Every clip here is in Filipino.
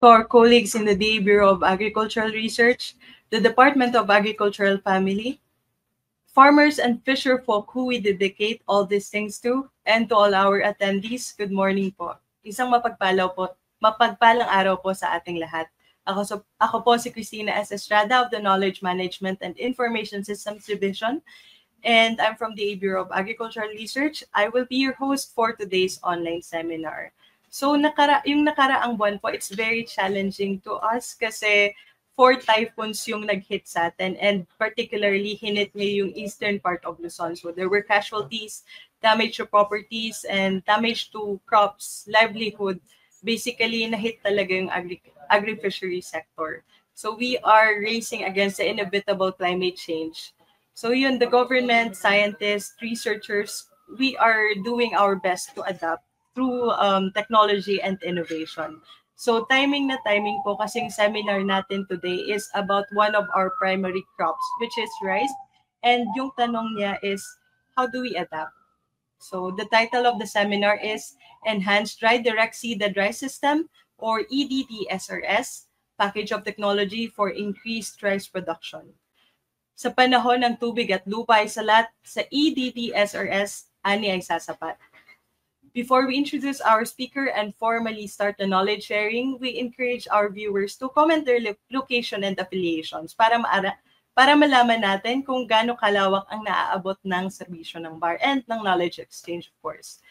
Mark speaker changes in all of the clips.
Speaker 1: to our colleagues in the DA Bureau of Agricultural Research, the Department of Agricultural Family, farmers and fisher folk who we dedicate all these things to, and to all our attendees, good morning po. Isang mapagpalang araw po sa ating lahat. Ako po si Cristina S. Estrada of the Knowledge Management and Information Systems Division, and I'm from the Bureau of Agricultural Research. I will be your host for today's online seminar. So yung nakaraang buwan po, it's very challenging to us kasi 4 typhoons yung nag-hit sa atin, and particularly hinit niya yung eastern part of Luzon. So there were casualties, damage to properties, and damage to crops, livelihood. Basically, nahit talaga yung agri-fishery sector. So we are racing against the inevitable climate change. So yun, the government, scientists, researchers, we are doing our best to adapt through technology and innovation. So timing po kasing seminar natin today is about one of our primary crops, which is rice. And yung tanong niya is, how do we adapt? So the title of the seminar is Enhanced Dry Direct Seeded Rice System, or EDDSRS, Package of Technology for Increased Rice Production. Sa panahon ng tubig at lupa ay salat, sa EDDSRS, ani ay sasapat. Before we introduce our speaker and formally start the knowledge sharing, we encourage our viewers to comment their location and affiliations para malaman natin kung gaano kalawak ang naaabot ng serbisyo ng BAR and ng knowledge exchange, of course.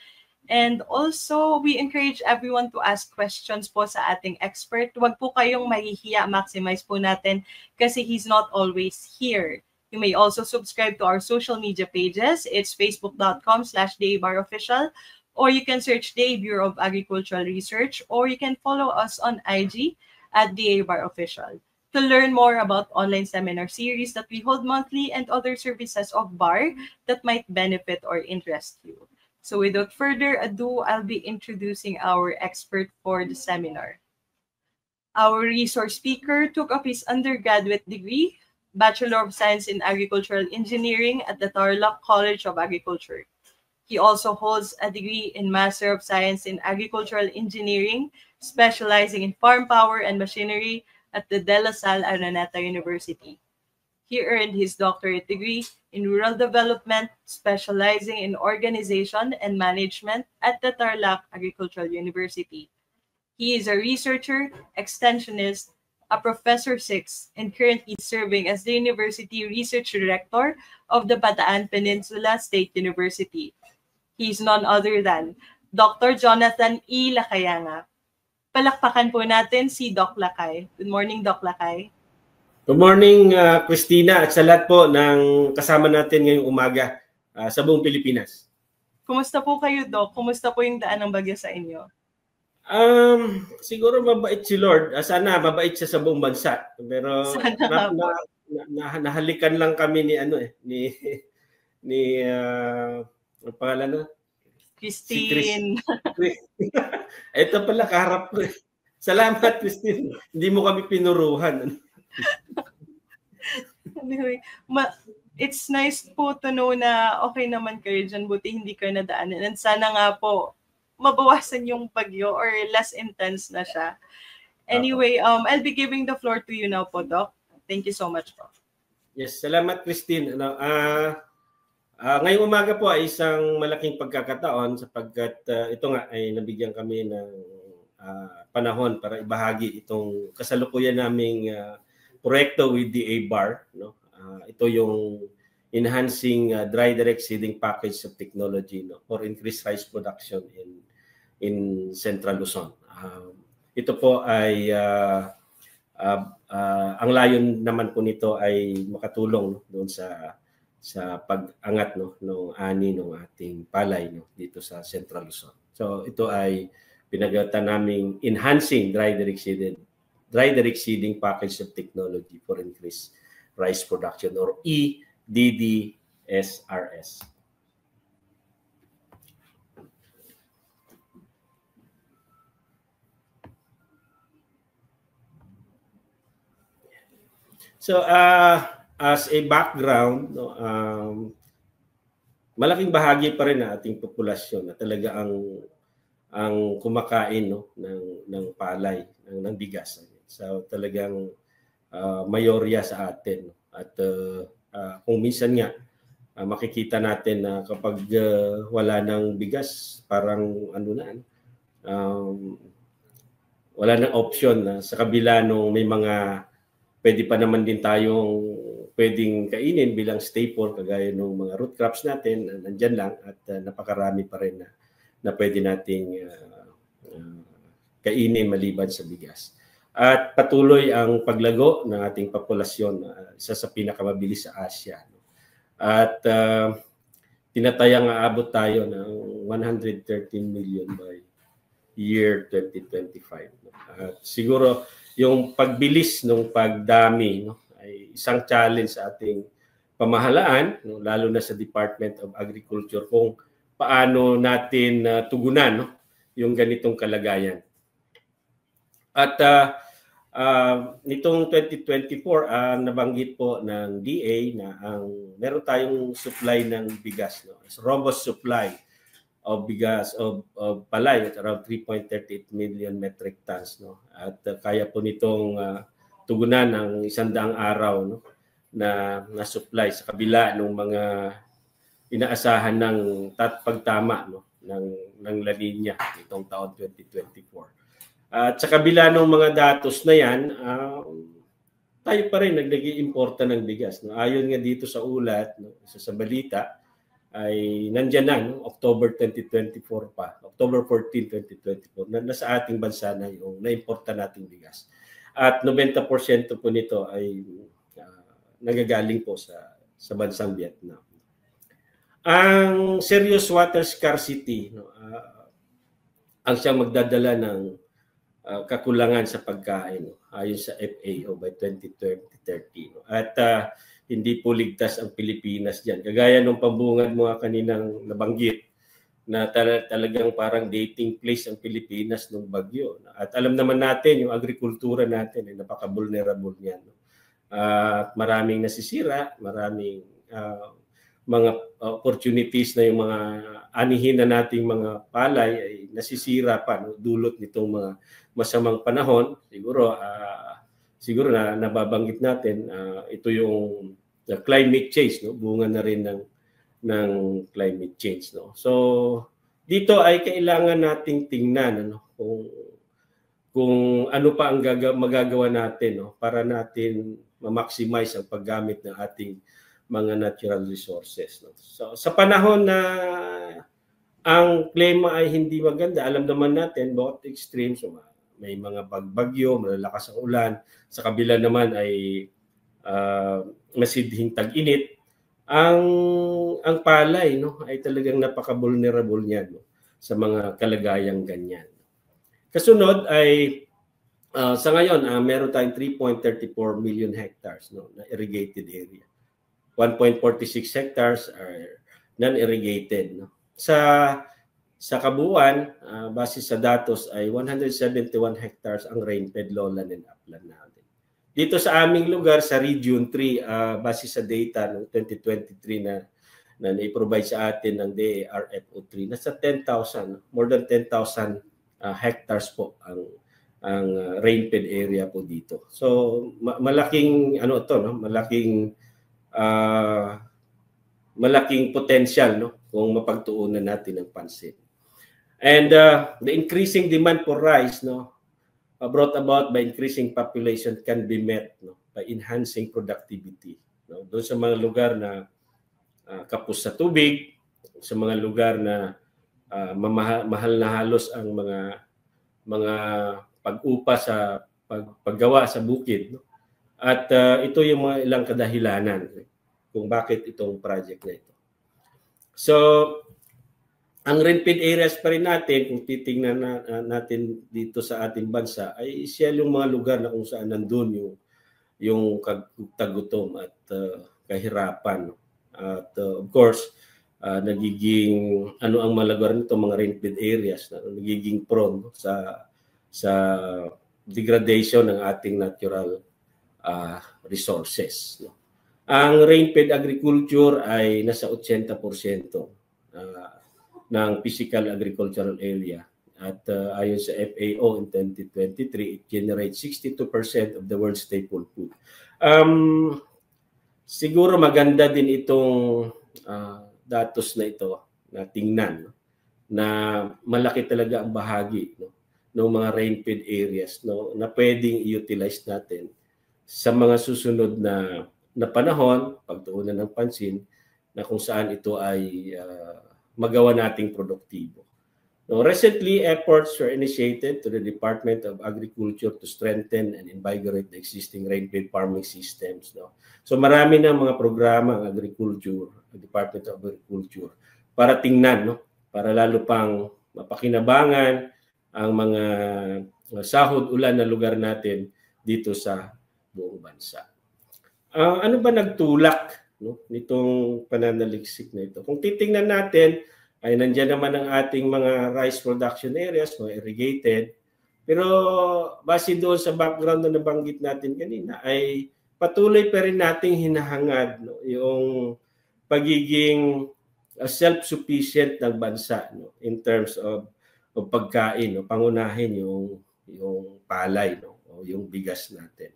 Speaker 1: And also, we encourage everyone to ask questions po sa ating expert. Huwag po kayong mahihiya, maximize po natin kasi he's not always here. You may also subscribe to our social media pages. It's facebook.com/DABARofficial. Or you can search DA Bureau of Agricultural Research, or you can follow us on IG at DA Bar Official to learn more about online seminar series that we hold monthly and other services of BAR that might benefit or interest you. So without further ado, I'll be introducing our expert for the seminar. Our resource speaker took up his undergraduate degree, Bachelor of Science in Agricultural Engineering at the Tarlac College of Agriculture. He also holds a degree in Master of Science in Agricultural Engineering, specializing in farm power and machinery at the De La Salle Araneta University. He earned his doctorate degree in Rural Development, specializing in Organization and Management at the Tarlac Agricultural University. He is a researcher, extensionist, a Professor 6, and currently serving as the University Research Director of the Bataan Peninsula State University. He's none other than Dr. Jonathan E. Lacayanga. Palakpakan po natin si Doc Lacay. Good morning, Doc Lacay.
Speaker 2: Good morning, Christina, at sa lahat po ng kasama natin ngayong umaga sa buong Pilipinas.
Speaker 1: Kumusta po kayo, Doc? Kumusta po yung daan ng bagyo sa inyo?
Speaker 2: Siguro mabait si Lord. Sana mabait siya sa buong bansa. Pero nahalikan lang kami ni ang pangalan na?
Speaker 1: Christine.
Speaker 2: Si Ito pala, kaharap ko. Salamat, Christine. Hindi mo kami pinuruhan.
Speaker 1: Anyway, it's nice po to know na okay naman kayo dyan. Buti hindi kayo nadaanan. And sana nga po, mabawasan yung bagyo or less intense na siya. Anyway, I'll be giving the floor to you now po, Doc. Thank you so much po.
Speaker 2: Yes, salamat, Christine. Ngayong umaga po ay isang malaking pagkakataon sapagkat ito nga ay nabigyan kami ng panahon para ibahagi itong kasalukuyan naming proyekto with the ABAR. Ito yung Enhancing Dry Direct Seeding Package of Technology for Increased Rice Production in Central Luzon. Ito po ay ang layon naman po nito ay makatulong doon sa pag-angat ng ani ng ating palay dito sa Central Luzon. So ito ay pinagatan naming Enhancing Dry Direct Seeding Package of Technology for Increased Rice Production, or EDDSRS. So as a background, malaking bahagi pa rin ng ating populasyon na talaga ang kumakain ng palay. ng bigas. So talagang mayorya sa atin. At kung minsan nga makikita natin na kapag wala ng bigas, parang wala nang option na sa kabila nung may mga pwede pa naman din tayong pwedeng kainin bilang staple kagaya ng mga root crops natin, nandyan lang at napakarami pa rin na pwede nating kainin maliban sa bigas. At patuloy ang paglago ng ating populasyon, isa sa pinakamabilis sa Asia. At tinatayang aabot tayo ng 113 million by year 2025. At siguro yung pagbilis ng pagdami ay isang challenge sa ating pamahalaan, lalo na sa Department of Agriculture, kung paano natin tugunan yung ganitong kalagayan. At nitong 2024, nabanggit po ng DA na meron tayong supply ng bigas, robust supply of bigas of palay at around 3.38 million metric tons, at kaya po nitong tugunan ng 100 araw na supply sa kabila ng mga inaasahan ng pagtama ng La Nina itong taon 2024. At sa kabila ng mga datos na yan, tayo pa rin nag-importa ng bigas. Ayon nga dito sa ulat, sa balita, ay nandiyan na, October 2024 pa, October 14, 2024, nasa ating bansa na yung na-importa nating bigas. At 90% po nito ay nagagaling po sa bansang Vietnam. Ang serious water scarcity, ang siyang magdadala ng kakulangan sa pagkain, ayon sa FAO by 2030. At hindi po ligtas ang Pilipinas diyan. Kagaya nung pambungad mo kaninang nabanggit na talagang parang dating place ang Pilipinas nung bagyo. At alam naman natin yung agrikultura natin ay napaka-vulnerable niyan. At maraming nasisira, maraming mga opportunities na yung mga anihin na nating mga palay ay nasisira pa, dulot nitong mga masamang panahon. Siguro na nababanggit natin, ito yung climate change, bunga na rin ng climate change. So dito ay kailangan nating tingnan kung ano pa ang magagawa natin para natin ma-maximize ang paggamit ng ating mga natural resources. So sa panahon na ang klima ay hindi maganda, alam naman natin both extremes, may mga bagyo, malalakas ang ulan, sa kabila naman ay masidhing tag-init. Ang palay ay talagang napaka-vulnerable niyan sa mga kalagayang ganyan. Kasunod ay sa ngayon meron tayong 3.34 million hectares na irrigated area. 1.46 hectares are non-irrigated. Sa kabuuan, base sa datos ay 171 hectares ang rainfed lowland and upland natin. Dito sa aming lugar, sa Region 3, base sa data ng 2023 na na-provide sa atin ng DARFO3, nasa 10,000, more than 10,000 hectares po ang rainfed area po dito. So malaking malaking potential kung mapagtuunan natin ng pansin. And the increasing demand for rice brought about by increasing population can be met by enhancing productivity. Doon sa mga lugar na kapos sa tubig, sa mga lugar na mahal na halos ang mga pag-upa sa paggawa sa bukid. At ito yung mga ilang kadahilanan kung bakit itong project na ito. So ang rainfed areas pa rin natin, kung titingnan natin dito sa ating bansa, ay siya yung mga lugar na kung saan nandun yung kagutom at kahirapan. At of course, nagiging ang mga lugar nito, mga rainfed areas na nagiging prone sa degradation ng ating natural resources. Ang rainfed agriculture ay nasa 80% ng physical agricultural area At ayon sa FAO in 2023, it generates 62% of the world's staple food. Siguro maganda din itong datos na ito na tingnan, no? Na malaki talaga ang bahagi, no, ng mga rain-fed areas, no, na pwedeng i-utilize natin sa mga susunod na panahon, pagtuunan ng pansin, na kung saan ito ay magawa nating produktibo. No, recently, efforts were initiated to the Department of Agriculture to strengthen and invigorate the existing rain-fed farming systems. No? So marami ng mga programa ang Department of Agriculture para tingnan, no? Para lalo pang mapakinabangan ang mga sahod ulan na lugar natin dito sa buong bansa. Ano ba nagtulak, no, nitong pananaliksik na ito? Kung titingnan natin, ay nandiyan naman ang ating mga rice production areas, mga irrigated. Pero base doon sa background na nabanggit natin kanina, ay patuloy pa rin nating hinahangad, no, yung pagiging self-sufficient ng bansa, no, in terms of pagkain, no, pangunahin yung palay, no, o yung bigas natin.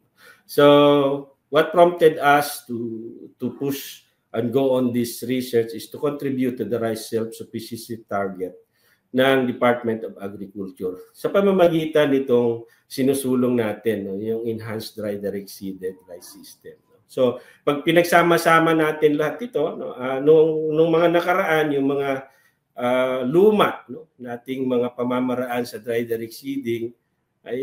Speaker 2: So what prompted us to push and go on this research is to contribute to the rice self-sufficiency target ng Department of Agriculture sa pamamagitan nitong sinusulong natin, no, yung Enhanced Dry Direct Seeded Rice System. No? So, pag pinagsama-sama natin lahat ito, no, nung mga nakaraan, yung mga luma, no, nating mga pamamaraan sa dry direct seeding ay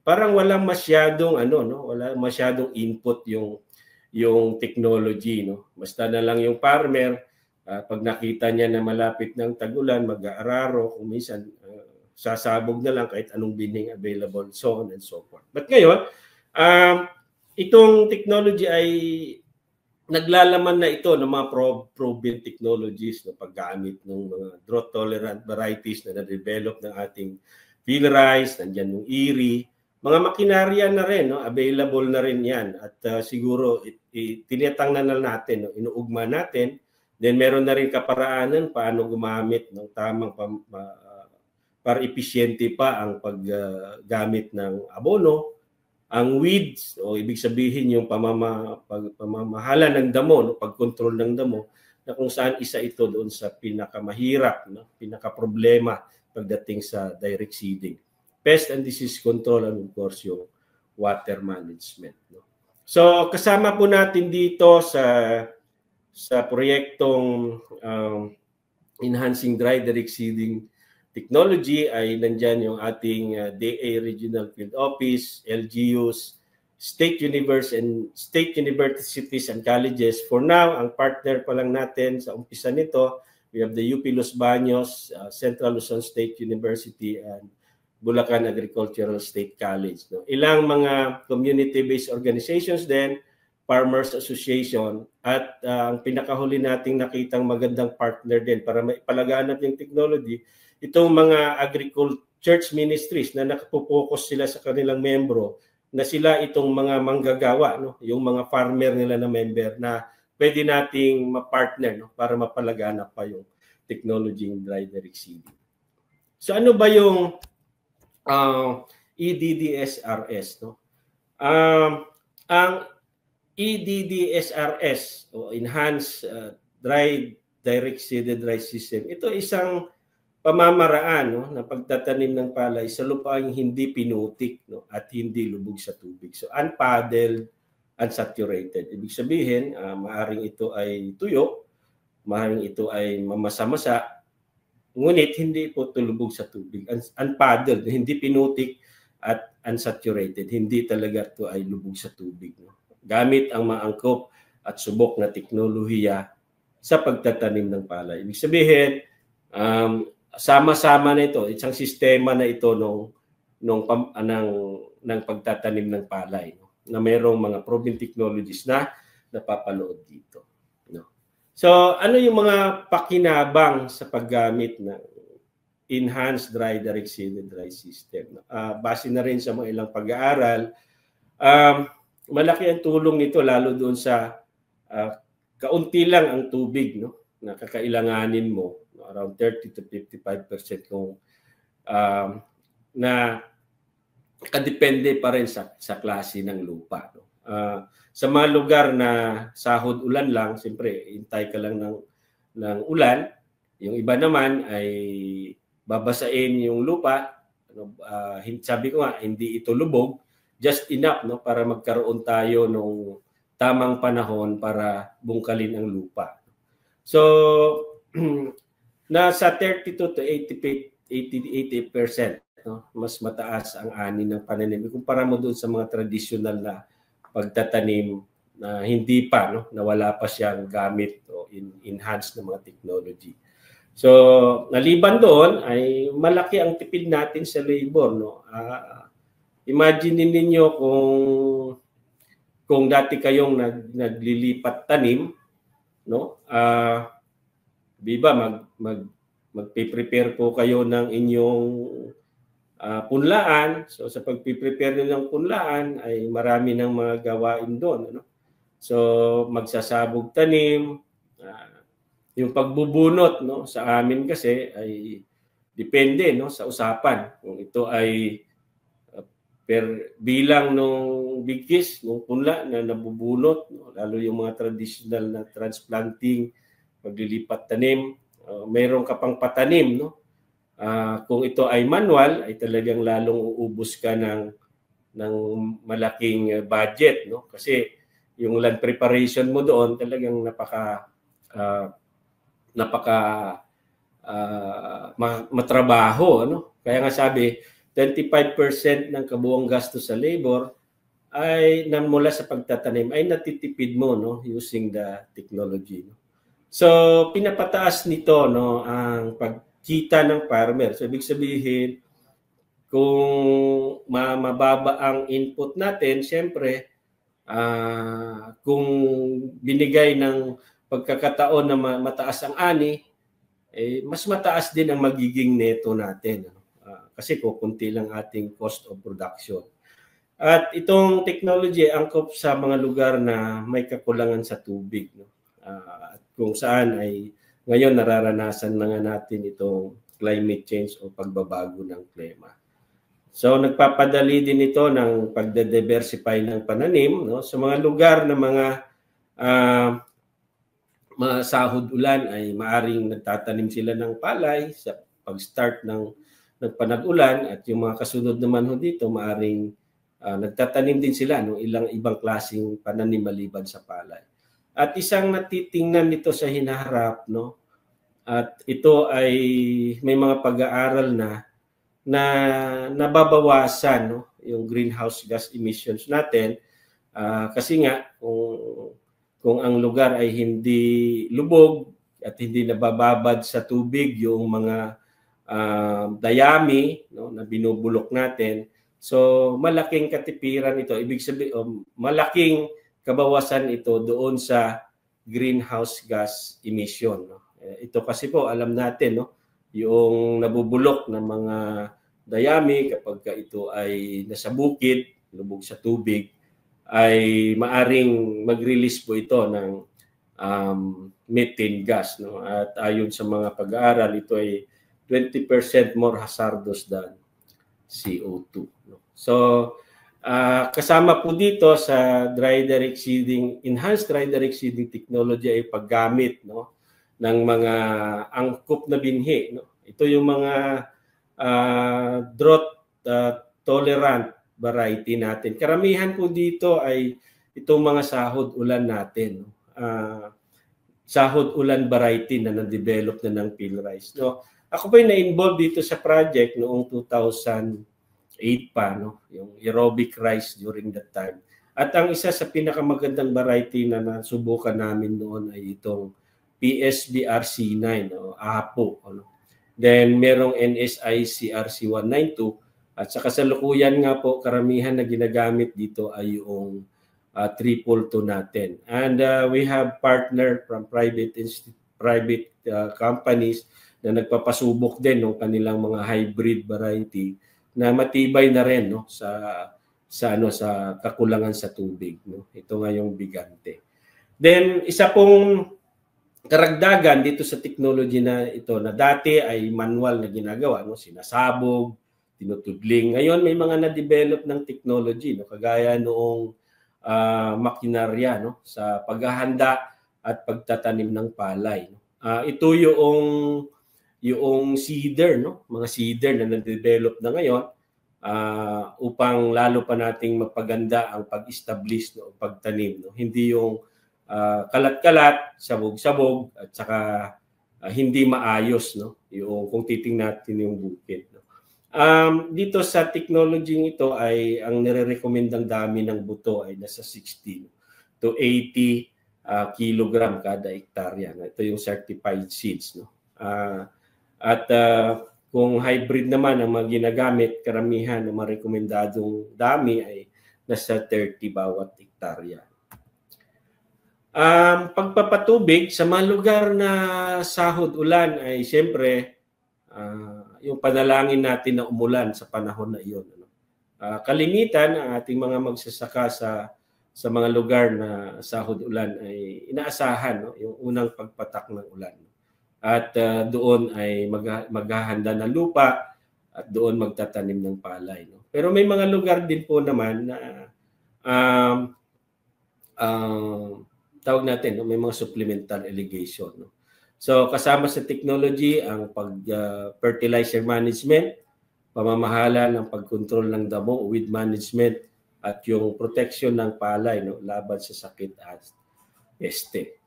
Speaker 2: parang walang masyadong wala masyadong input yung technology, no. Basta na lang yung farmer pag nakita niya na malapit ng tag-ulan, mag-aararo, kung minsan sasabog na lang kahit anong bining available, so on and so forth. But ngayon, itong technology ay naglalaman na ito ng mga proven technologies, no, paggamit ng mga drought-tolerant varieties na na-develop ng ating field rice, nandiyan yung IRI, mga makinarya na rin, no, available na rin yan. At siguro tinatangnan na natin, no, inuugma natin. Then meron na rin kaparaanan paano gumamit ng tamang para episyente pa ang paggamit ng abono. Ang weeds, o ibig sabihin yung pamamahala ng damo, no, pagkontrol ng damo, na kung saan isa ito doon sa pinakamahirap, no, pinakaproblema pagdating sa direct seeding. Pest and disease control, and of course yung water management. No? So kasama po natin dito sa proyektong Enhancing Dry Direct Seeding Technology ay nandyan yung ating DA Regional Field Office, LGUs, state universities and colleges. For now, ang partner pa lang natin sa umpisa nito, we have the UP Los Baños, Central Luzon State University, and Bulacan Agricultural State College. No? Ilang mga community-based organizations din, Farmers Association, at ang pinakahuli nating nakitang magandang partner din para maipalaganap yung technology, itong mga church ministries na nakapokus sila sa kanilang membro, na sila itong mga manggagawa, no? Yung mga farmer nila na member na pwede nating ma-partner, no? Para mapalaganap pa yung technology in dry direct seeding. So ano ba yung EDDSRS, no? Ang EDDSRS o Enhanced Dry Direct Seeded Rice System, ito isang pamamaraan, no, na pagtatanim ng palay sa lupaing hindi pinutik, no, at hindi lubog sa tubig. So unpaddled, unsaturated. Ibig sabihin, maaring ito ay tuyo, maaring ito ay mamasa-masa, ngunit hindi po tulubog sa tubig. Unpaddled, hindi pinutik at unsaturated. Hindi talaga ito ay lubog sa tubig. No? Gamit ang maangkop at subok na teknolohiya sa pagtatanim ng palay. Ibig sabihin, sama-sama na ito, isang sistema na ito ng pagtatanim ng palay, no? Na mayroong mga proven technologies na napapalood dito. So, ano yung mga pakinabang sa paggamit ng Enhanced Dry Direct Seeded Rice System? Base na rin sa mga ilang pag-aaral, malaki ang tulong nito lalo doon sa kaunti lang ang tubig, no, na kakailanganin mo, around 30 to 55% kung na kadepende pa rin sa klase ng lupa. No? Sa mga lugar na sahod ulan lang, siyempre, hintay ka lang ng ulan. Yung iba naman ay babasain yung lupa. Sabi ko nga, hindi ito lubog. Just enough, no, para magkaroon tayo ng tamang panahon para bungkalin ang lupa. So, nasa 32 to 80%, no, mas mataas ang ani ng pananim. Kumpara mo doon sa mga traditional na pagtatanim na hindi pa, no, na wala pa siyang gamit o enhanced na mga technology. So, naliban doon ay malaki ang tipid natin sa labor, no. Imagine ninyo kung dati kayong naglilipat tanim, no? Di ba magpe-prepare po kayo ng inyong punlaan. So sa pagpe-prepare ng punlaan ay marami ng mga gawain doon, ano? So magsasabog tanim, yung pagbubunot, no, sa amin kasi ay depende, no, sa usapan. Kung ito ay per bilang nung bigkis, nung punla na nabubunot, no, lalo yung mga traditional na transplanting, paglilipat tanim, mayroon ka pang patanim, no. Kung ito ay manual, ay talagang lalong uubos ka ng malaking budget, no, kasi yung land preparation mo doon talagang matrabaho, ano. Kaya nga sabi 25% ng kabuuang gastos sa labor ay mula sa pagtatanim ay natitipid mo, no, using the technology, no. So pinapataas nito, no, ang pagkita ng farmer. So ibig sabihin kung mababa ang input natin, siyempre kung binigay ng pagkakataon na mataas ang ani, mas mataas din ang magiging neto natin, no? Kasi kukunti lang ating cost of production. At itong technology angkop sa mga lugar na may kakulangan sa tubig, no? At kung saan ay ngayon nararanasan na nga natin itong climate change o pagbabago ng klima. So nagpapadali din ito ng pagde-diversify ng pananim, no? Sa mga lugar na mga sahod ulan ay maaring nagtatanim sila ng palay sa pag-start ng panag-ulan, at yung mga kasunod naman ho dito maaring nagtatanim din sila ng ilang ibang klaseng pananim maliban sa palay. At isang natitingnan nito sa hinaharap, no, at ito ay may mga pag-aaral na nababawasan, no, yung greenhouse gas emissions natin, kasi nga kung ang lugar ay hindi lubog at hindi nabababad sa tubig yung mga dayami, no, na binubulok natin, so malaking katipiran ito. Ibig sabihin, malaking kabawasan ito doon sa greenhouse gas emission, no. Ito kasi po alam natin, no, yung nabubulok ng mga dayami kapag ito ay nasa bukid, lubog sa tubig, ay maaring mag-release po ito ng methane gas, no. At ayon sa mga pag-aaral, ito ay 20% more hazardous than CO2, no. So kasama po dito sa enhanced dry direct seeding technology ay paggamit, no, ng mga angkop na binhi, no. Ito yung mga drought tolerant variety natin. Karamihan po dito ay itong mga sahod ulan natin, no. Sahod ulan variety na na-develop na ng Philrice, no. Ako po ay na-involve dito sa project noong 2008 pa, no, yung aerobic rice during that time. At ang isa sa pinakamagandang variety na nasubukan namin noon ay itong PSBRC9, no, APO, ano. Then merong NSI CRC192, at sa kasalukuyan nga po karamihan na ginagamit dito ay yung 3-2 natin. And we have partner from private companies na nagpapasubok din ng kanilang mga hybrid variety na matibay na rin, no, sa kakulangan sa tubig, no. Ito nga yung Bigante. Then isa pong karagdagan dito sa technology na ito na dati ay manual na ginagawa, no? Sinasabog, tinutudling. Ngayon may mga na-develop ng technology, no? Kagaya noong makinarya, no? Sa paghahanda at pagtatanim ng palay. No? Ito yung seeder, no? Mga seeder na na-develop na ngayon upang lalo pa nating mapaganda ang pag-establish, no? Pagtanim. No? Hindi yung kalat-kalat, sabog-sabog, at saka hindi maayos, no? Yung kung titingnan natin yung bukid. No? Dito sa technology ito ay ang nire-recommendang dami ng buto ay nasa 60 to 80 kilogram kada hektarya. No? Ito yung certified seeds. No? At kung hybrid naman ang mga ginagamit, karamihan ng mga rekomendadong dami ay nasa 30 bawat hektarya. Pagpapatubig sa mga lugar na sahod ulan ay siyempre yung panalangin natin na umulan sa panahon na iyon. Kalimitan ang ating mga magsasaka sa mga lugar na sahod ulan ay inaasahan, no? Yung unang pagpatak ng ulan. At doon ay maghahanda ng lupa at doon magtatanim ng palay. No? Pero may mga lugar din po naman na tawag natin, no? May mga supplemental irrigation. No? So kasama sa technology ang pag-fertilizer management, pamamahala ng pagkontrol ng damo, weed management, at yung protection ng palay, no? Laban sa sakit at peste.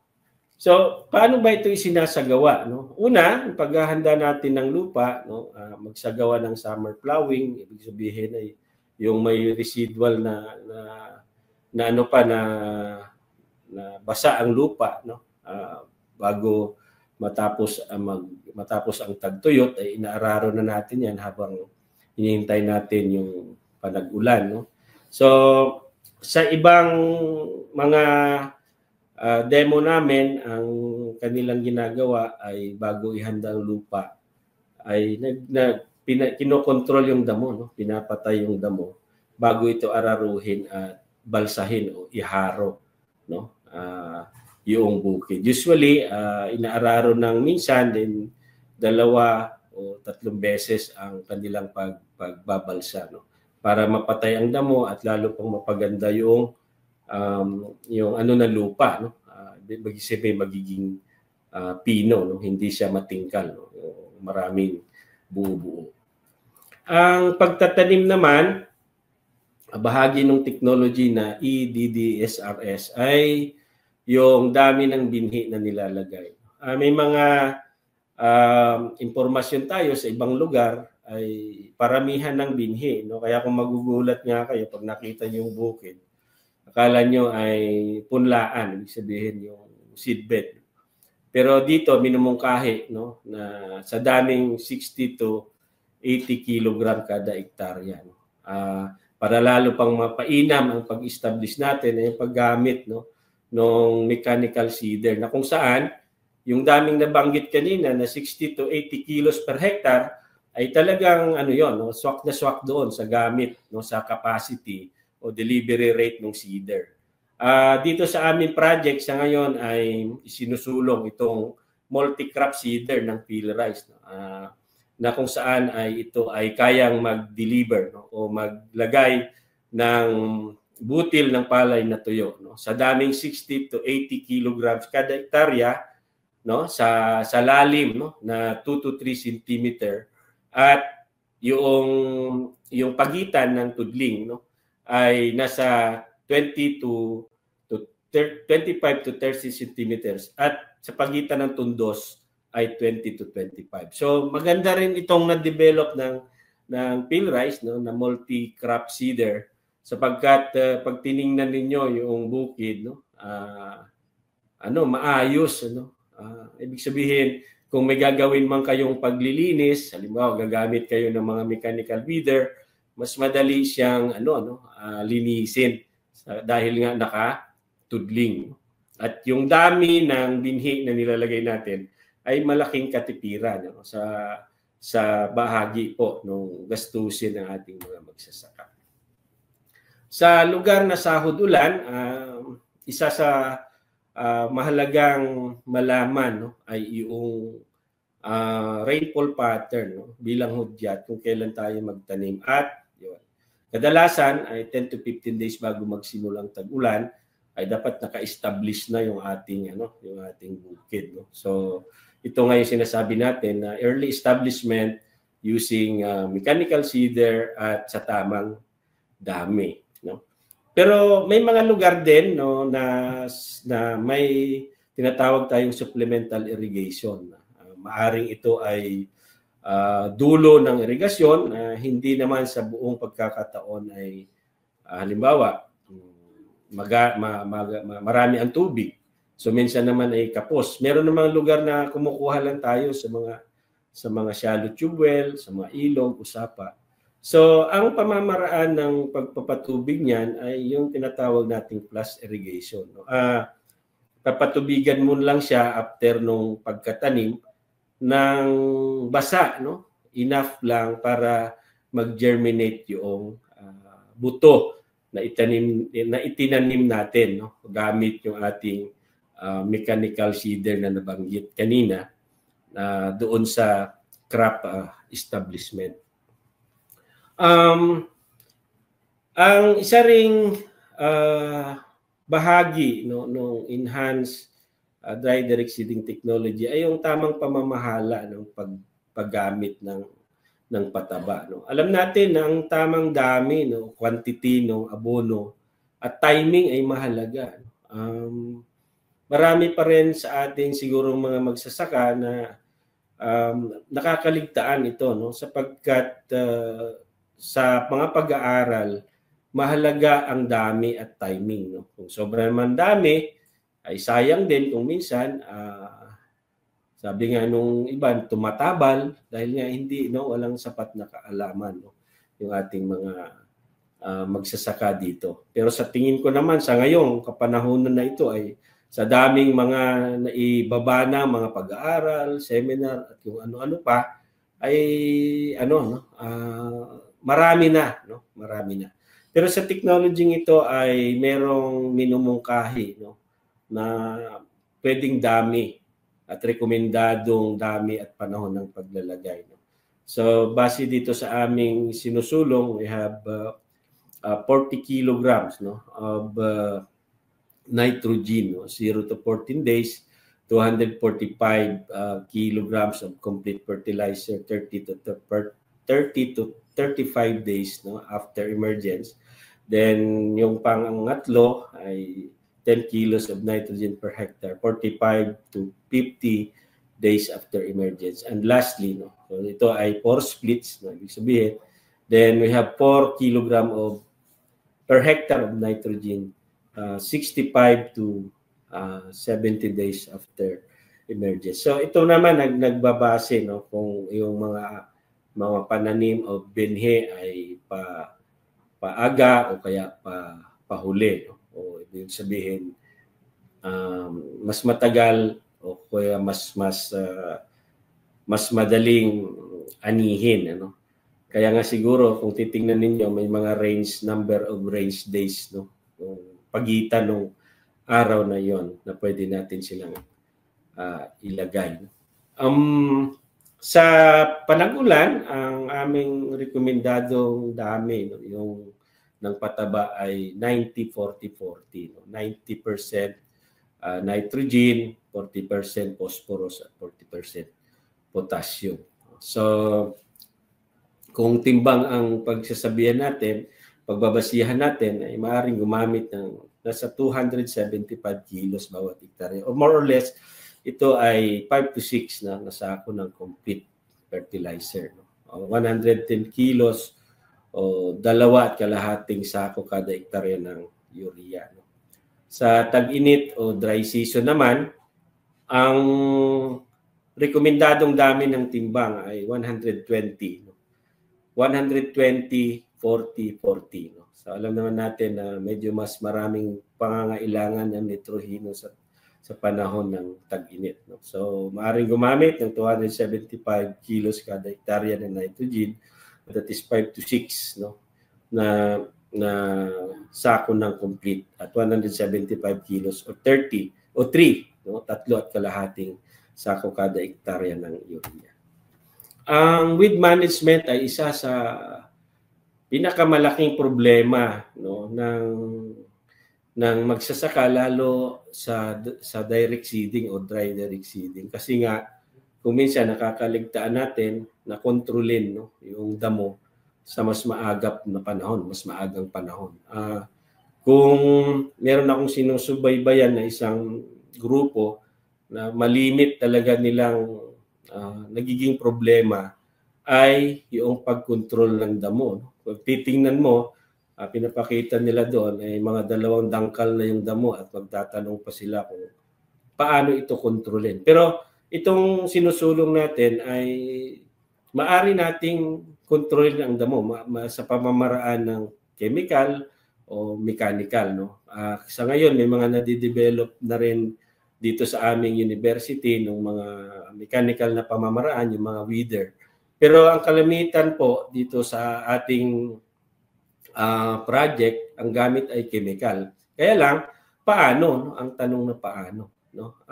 Speaker 2: So paano ba ito isinasagawa? No? Una, ang paghahanda natin ng lupa, no? Magsagawa ng summer plowing, ibig sabihin ay yung may residual na ano pa na basa ang lupa, no? Bago matapos ang tagtuyot ay inaararo na natin yan habang hinihintay natin yung panag-ulan, no? So sa ibang mga demo namin, ang kanilang ginagawa ay bago ihanda ang lupa ay kinokontrol yung damo, no? Pinapatay yung damo bago ito araruhin at balsahin o iharo, no? Yung bukid. Usually, inaararo ng minsan din 2 o 3 beses ang kanilang pagbabalsa, no? Para mapatay ang damo at lalo pang mapaganda yung ano na lupa, no? Magiging pino, no? Hindi siya matingkal, no? Maraming buo-buo. Ang pagtatanim naman, bahagi ng technology na EDDSRS ay yung dami ng binhi na nilalagay. May mga impormasyon tayo sa ibang lugar ay paramihan ng binhi, no? Kaya kung magugulat nga kayo pag nakita niyo yung bukid, akala nyo ay punlaan, ibig sabihin yung seedbed. Pero dito minumungkahi, no, na sa daming 60 to 80 kilogram kada hektarya, no? Para lalo pang mapainam ang pag-establish natin ay paggamit, no, ng mechanical seeder na kung saan yung daming nabanggit kanina na 60 to 80 kilos per hectare ay talagang ano yon, no, swak na swak doon sa gamit, no, sa capacity o delivery rate ng seeder. Dito sa aming project sa ngayon ay isinusulong itong multi-crop seeder ng PhilRice, no? Na kung saan ay ito ay kayang mag-deliver, no? O maglagay ng butil ng palay na tuyo, no? Sa daming 60 to 80 kilograms kada hektarya, no? Sa lalim, no? Na 2 to 3 centimeter at yung pagitan ng tudling, no? Ay nasa 25 to 30 centimeters at sa pagitan ng tundos ay 20 to 25. So maganda rin itong na-develop ng PhilRice, no, na multi-crop seeder sapagkat pag tiningnan ninyo yung bukid, no, maayos, ano. Ibig sabihin kung may gagawin man kayong paglilinis, halimbawa gagamit kayo ng mga mechanical weeder, mas madali siyang linisin dahil nga nakatudling. At yung dami ng binhi na nilalagay natin ay malaking katipiran, no, sa bahagi po ng gastusin ng ating mga magsasaka. Sa lugar na sahod ulan, isa sa mahalagang malaman, no, ay yung rainfall pattern, no, bilang hudyat kung kailan tayo magtanim. At yun, kadalasan ay 10 to 15 days bago magsimulang tag-ulan ay dapat naka-establish na yung ating bukid, no. So ito nga yung sinasabi natin na early establishment using mechanical seeder at sa tamang dami, no. Pero may mga lugar din, no, na may tinatawag tayong supplemental irrigation. Maaring ito ay dulo ng irigasyon, hindi naman sa buong pagkakataon ay halimbawa marami ang tubig. So minsan naman ay kapos. Meron namang lugar na kumukuha lang tayo sa mga shallow tube well, sa mga ilog, usapa. So, ang pamamaraan ng pagpapatubig niyan ay yung tinatawag nating flash irrigation. Papatubigan mo lang siya after nung pagkatanim ng basa, no? Enough lang para mag-germinate yung buto na itinanim natin, no? Gamit yung ating mechanical seeder na nabanggit kanina doon sa crop establishment. Ang isa ring bahagi, no, nung enhanced dry direct seeding technology ay yung tamang pamamahala ng paggamit ng pataba, no. Alam natin na ang tamang dami, no, quantity ng abono at timing ay mahalaga. Marami pa rin sa ating siguro mga magsasaka na nakakaligtaan ito, no, sapagkat sa mga pag-aaral, mahalaga ang dami at timing, no? Kung sobrang naman dami, ay sayang din kung minsan, sabi nga nung iba, tumatabal dahil nga hindi, no, walang sapat na kaalaman, no, yung ating mga magsasaka dito. Pero sa tingin ko naman, sa ngayong kapanahonan na ito ay sa daming mga naibaba na mga pag-aaral, seminar, at yung ano-ano pa, ay marami na, no? Marami na. Pero sa technology ito ay merong minumungkahi, no, na pwedeng dami at rekomendadong dami at panahon ng paglalagay, no. So base dito sa aming sinusulong, we have 40 kilograms, no, of nitrogen, no, 0 to 14 days, 245 kilograms of complete fertilizer, 30 to 35 days, no, after emergence. Then yung pangatlo ay 10 kilos of nitrogen per hectare, 45 to 50 days after emergence. And lastly, no, so ito ay 4 splits, no, ibig sabihin. Then we have 4 kilogram of per hectare of nitrogen, 65 to 70 days after emergence. So ito naman nagbabase, no, kung yung mga pananim o binhi ay paaga o kaya pahuli, no? O ibig sabihin mas matagal o kaya mas madaling anihin, ano. Kaya nga siguro kung titingnan ninyo may mga number of range days, no, pagitan ng araw na yon na pwede natin silang ilagay. Sa panag-ulan, ang aming rekomendadong dami, no, yung ng pataba ay 90-40-40. No? 90% nitrogen, 40% phosphorus, at 40% potassium. So, kung timbang ang pagsasabihan natin, pagbabasihan natin, ay maaaring gumamit ng nasa 275 kilos bawat hektarya. Or more or less, ito ay 5 to 6 na nasako ng complete fertilizer. No? 110 kilos o 2.5 sako kada hektarya ng urea. No? Sa tag-init o dry season naman, ang rekomendadong dami ng timbang ay 120. No? 120, 40, 40. No? So alam naman natin na medyo mas maraming pangangailangan ng nitrohino sa panahon ng tag-init. No? So, maaaring gumamit ng 275 kilos kada hektarya ng nitrogen, that is 5 to 6, no, na sako ng complete at 175 kilos or 30 o 3, no? 3.5 sako kada hektarya ng urea. Ang weed management ay isa sa pinakamalaking problema, no, ng magsasaka, lalo sa direct seeding o dry direct seeding, kasi nga kung minsan nakakaligtaan natin na kontrolin, no, yung damo sa mas maagang panahon. Kung meron akong sinusubaybayan na isang grupo na malimit talaga nilang nagiging problema ay yung pagkontrol ng damo, no? Kung titingnan mo, pinapakita nila doon ay mga 2 dangkal na yung damo at magtatanong pa sila kung paano ito kontrolin. Pero itong sinusulong natin ay maaari nating kontrolin ang damo sa pamamaraan ng chemical o mechanical, no? Sa ngayon may mga nadidevelop na rin dito sa aming university ng mga mechanical na pamamaraan, yung mga weeder. Pero ang kalimitan po dito sa ating project, ang gamit ay chemical. Kaya lang, paano? No? Ang tanong na paano? No?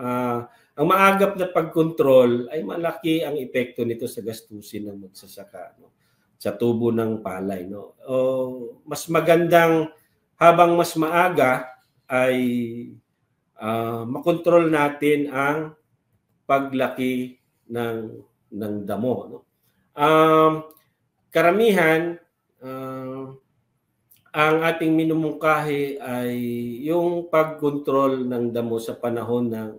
Speaker 2: Ang maagap na pagkontrol ay malaki ang epekto nito sa gastusin ng magsasaka, no? Sa tubo ng palay. No? Mas magandang habang mas maaga ay makontrol natin ang paglaki ng damo. No? Karamihan, ang ating minumungkahi ay yung pagkontrol ng damo sa panahon ng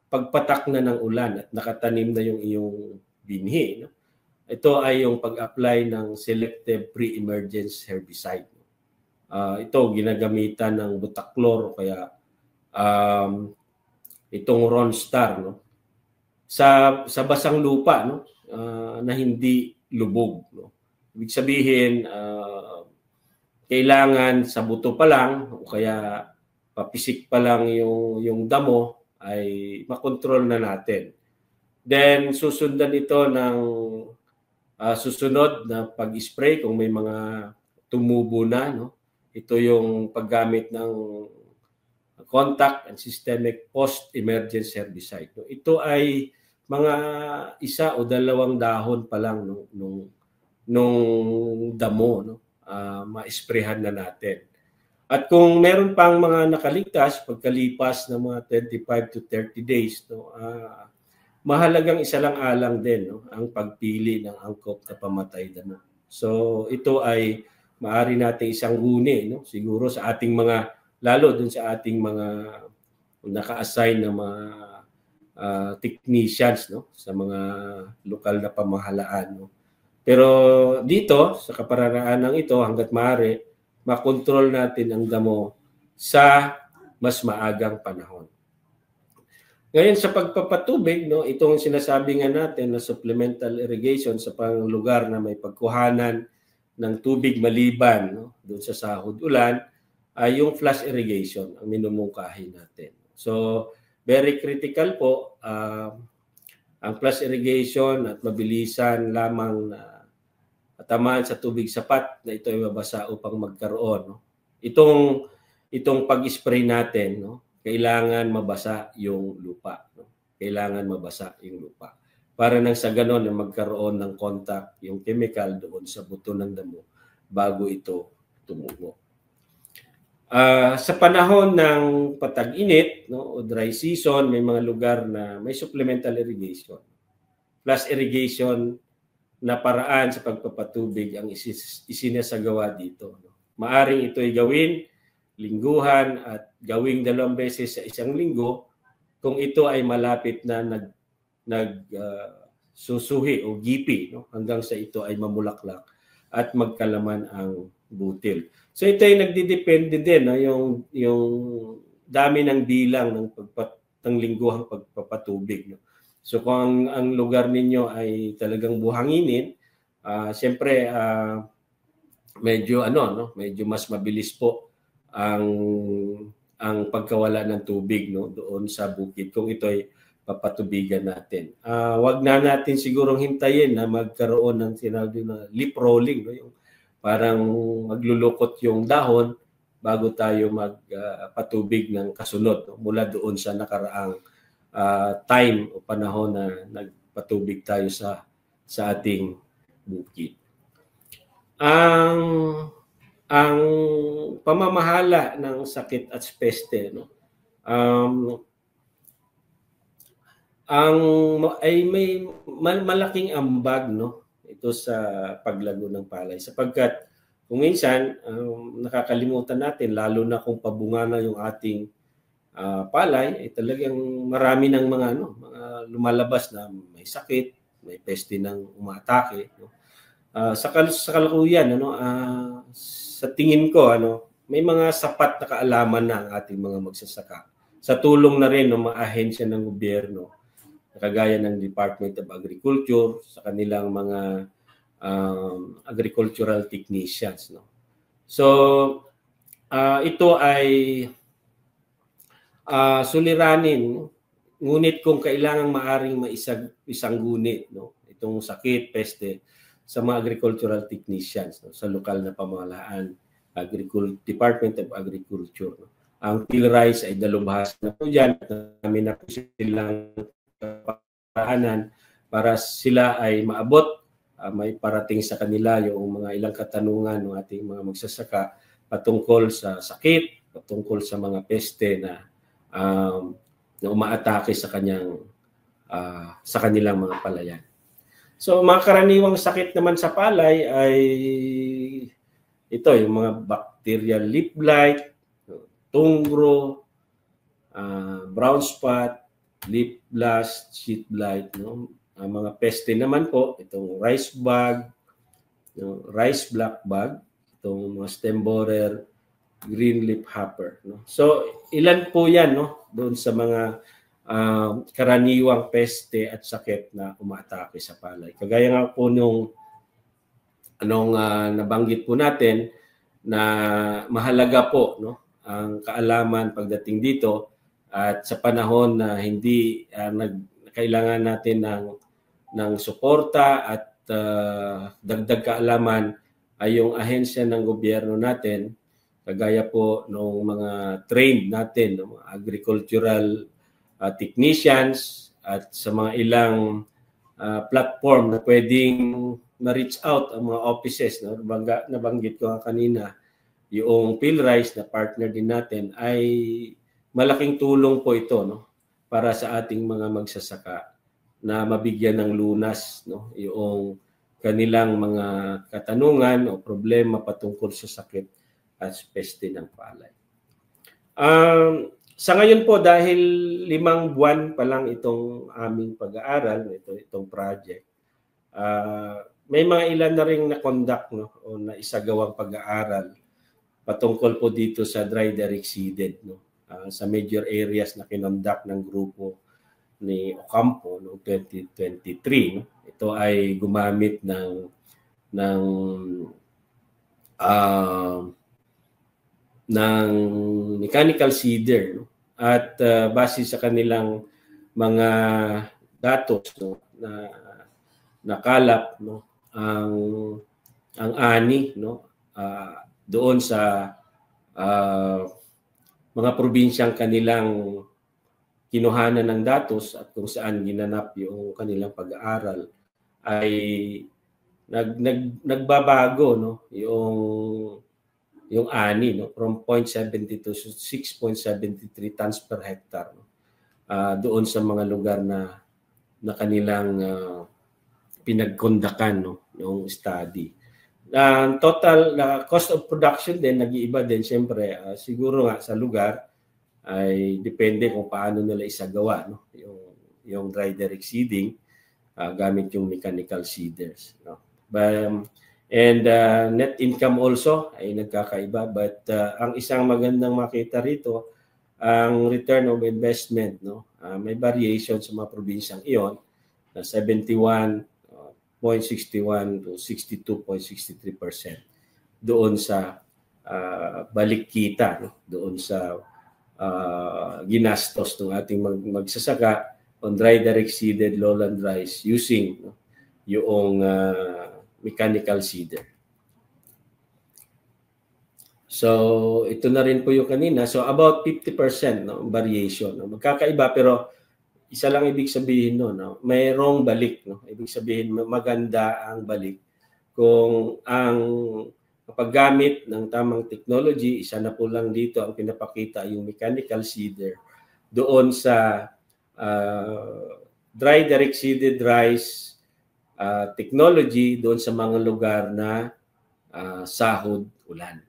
Speaker 2: pagpatak na ng ulan at nakatanim na yung iyong binhi. No? Ito ay yung pag-apply ng selective pre-emergence herbicide. Ito ginagamitan ng Butaclor o kaya itong Ronstar, no? Sa basang lupa, no? Na hindi lubog, no? Ibig sabihin, kailangan sa buto pa lang o kaya papisik pa lang yung damo ay makontrol na natin. Then susundan ito ng susunod na pag-spray kung may mga tumubo na, no? Ito yung paggamit ng contact and systemic post-emergence herbicide. No? Ito ay mga 1 o 2 dahon pa lang nung damo, no? Ma-sprayhan na natin. At kung meron pang mga nakaligtas pagkalipas ng mga 25 to 30 days, no, mahalagang isa lang alang din, no, ang pagpili ng angkop na pamatay damo. So ito ay maaari nating isang guni, no, siguro sa ating mga, lalo dun sa ating mga naka-assign na mga technicians, no, sa mga lokal na pamahalaan, no. Pero dito sa kapararaanan ito, hangga't maaari makontrol natin ang damo sa mas maagang panahon. Ngayon sa pagpapatubig, no, itong sinasabi nga natin na supplemental irrigation sa pang lugar na may pagkuhanan ng tubig maliban, no, doon sa sahod ulan, ay yung flash irrigation ang minumungkahi natin. So very critical po ang flash irrigation at mabilisan lamang na tamaan sa tubig sapat na ito ay mabasa upang magkaroon, no? Itong pag-spray natin, no, kailangan mabasa yung lupa, no? Kailangan mabasa yung lupa. Para nang sa ganon na magkaroon ng contact yung chemical doon sa buto ng damo bago ito tumubo. Sa panahon ng patag-init, no, o dry season, may mga lugar na may supplemental irrigation. Plus irrigation na paraan sa pagpapatubig ang isinasagawa dito. Maaring ito ay gawin lingguhan at gawing 2 beses sa isang linggo kung ito ay malapit na susuhi o gipi, no, hanggang sa ito ay mamulaklak at magkalaman ang butil. So ito ay nagdidepende din, no, yung dami ng bilang ng lingguhang pagpapatubig, no. So kung ang lugar ninyo ay talagang buhanginin, siyempre medyo medyo mas mabilis po ang pagkawala ng tubig, no, doon sa bukid kung ito ay papatubigan natin. Wag na natin sigurong hintayin na magkaroon ng sinabi na leaf rolling, no, yung parang maglulukot yung dahon bago tayo magpatubig ng kasunod, no? Mula doon sa nakaraang time o panahon na nagpatubig tayo sa ating bukid. Ang pamamahala ng sakit at peste, no? Ay may malaking ambag, no, ito sa paglago ng palay, sapagkat kung minsan nakakalimutan natin, lalo na kung pabunga na yung ating palay, ay talagang marami ng mga mga lumalabas na may sakit, may peste nang umaatake, no? Sa kalukuyan, sa tingin ko, may mga sapat na kaalaman na ang ating mga magsasaka sa tulong na rin ng mga ahensya ng gobyerno, kagaya ng Department of Agriculture sa kanilang mga agricultural technicians, no? So ito ay suliranin, ngunit kung kailangan maaring isang gunit, no, itong sakit, peste sa mga agricultural technicians, no, sa lokal na pamahalaan, Department of Agriculture, no. Ang PhilRice ay dalubhas na po dyan, namin na po silang kapaanan para sila ay maabot, may parating sa kanila yung mga ilang katanungan ng ating mga magsasaka patungkol sa sakit, patungkol sa mga peste na umaatake sa kanilang mga palayan. So mga karaniwang sakit naman sa palay ay ito, yung mga bacterial leaf blight, tungro, brown spot, leaf blast, sheath blight, no? Ang mga peste naman po, itong rice bug, rice black bug, itong mga stem borer, green leaf hopper, no? So ilan po 'yan, no, doon sa mga karaniwang peste at sakit na umaatake sa palay. Kagaya nga po nung nabanggit po natin na mahalaga po, no, ang kaalaman pagdating dito, at sa panahon na hindi kailangan natin ng suporta at dagdag kaalaman, ay yung ahensya ng gobyerno natin, kagaya po ng mga trained natin, mga agricultural technicians, at sa mga ilang platform na pwedeng ma-reach out ang mga offices, no? Nabanggit ko kanina, yung PhilRice na partner din natin, ay malaking tulong po ito, no, para sa ating mga magsasaka na mabigyan ng lunas, no, yung kanilang mga katanungan o problema patungkol sa sakit at peste ng palay. Sa ngayon po, dahil 5 buwan pa lang itong aming pag-aaral, itong project, may mga ilan na ring na-conduct, no, o na isagawang pag-aaral patungkol po dito sa dry direct seeded, no, sa major areas na kinonduct ng grupo ni Ocampo noong 2023. No? Ito ay gumamit ng mechanical seeder, no? At base sa kanilang mga datos, no, na nakalap, no, ang ani, no, doon sa mga probinsyang kanilang kinuhanan ng datos at kung saan ginanap yung kanilang pag-aaral, ay nagbabago, no, yung ani, no, from 0.72 to 6.73 tons per hectare, no, doon sa mga lugar na kanilang pinagkondakan, no, yung study. Total cost of production din nag-iiba din siyempre, siguro nga sa lugar ay depende kung paano nila isagawa, no, yung dry direct seeding gamit yung mechanical seeders, no. And net income also ay nagkakaiba, but ang isang magandang makita rito, ang return of investment, no, may variation sa mga probinsyang iyon na 71.61 to 62.63% doon sa balik kita, no, doon sa ginastos ng ating magsasaka on dry direct seeded lowland rice using, no, yung mechanical seeder. So ito na rin po yung kanina. So about 50% no, variation. No? Magkakaiba pero isa lang ibig sabihin no, mayroong balik. No? Ibig sabihin maganda ang balik. Kung ang paggamit ng tamang technology, isa na po lang dito ang pinapakita yung mechanical seeder doon sa dry direct seeded rice technology doon sa mga lugar na sahod ulan.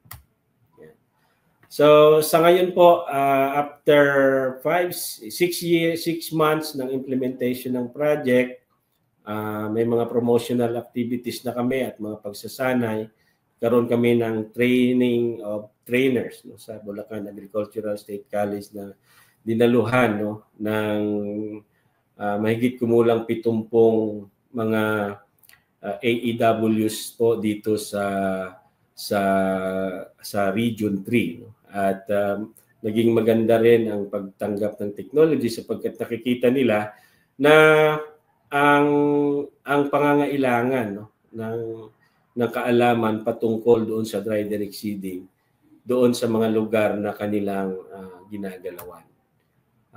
Speaker 2: So sa ngayon po, after 6 months ng implementation ng project, may mga promotional activities na kami at mga pagsasanay. Karoon kami ng training of trainers no, sa Bulacan Agricultural State College na dinaluhan no, ng mahigit kumulang 70 mga AEWs po dito sa Region 3 no? At naging maganda rin ang pagtanggap ng technology sapagkat nakikita nila na ang pangangailangan no, ng kaalaman patungkol doon sa dry direct seeding doon sa mga lugar na kanilang ginagalawan.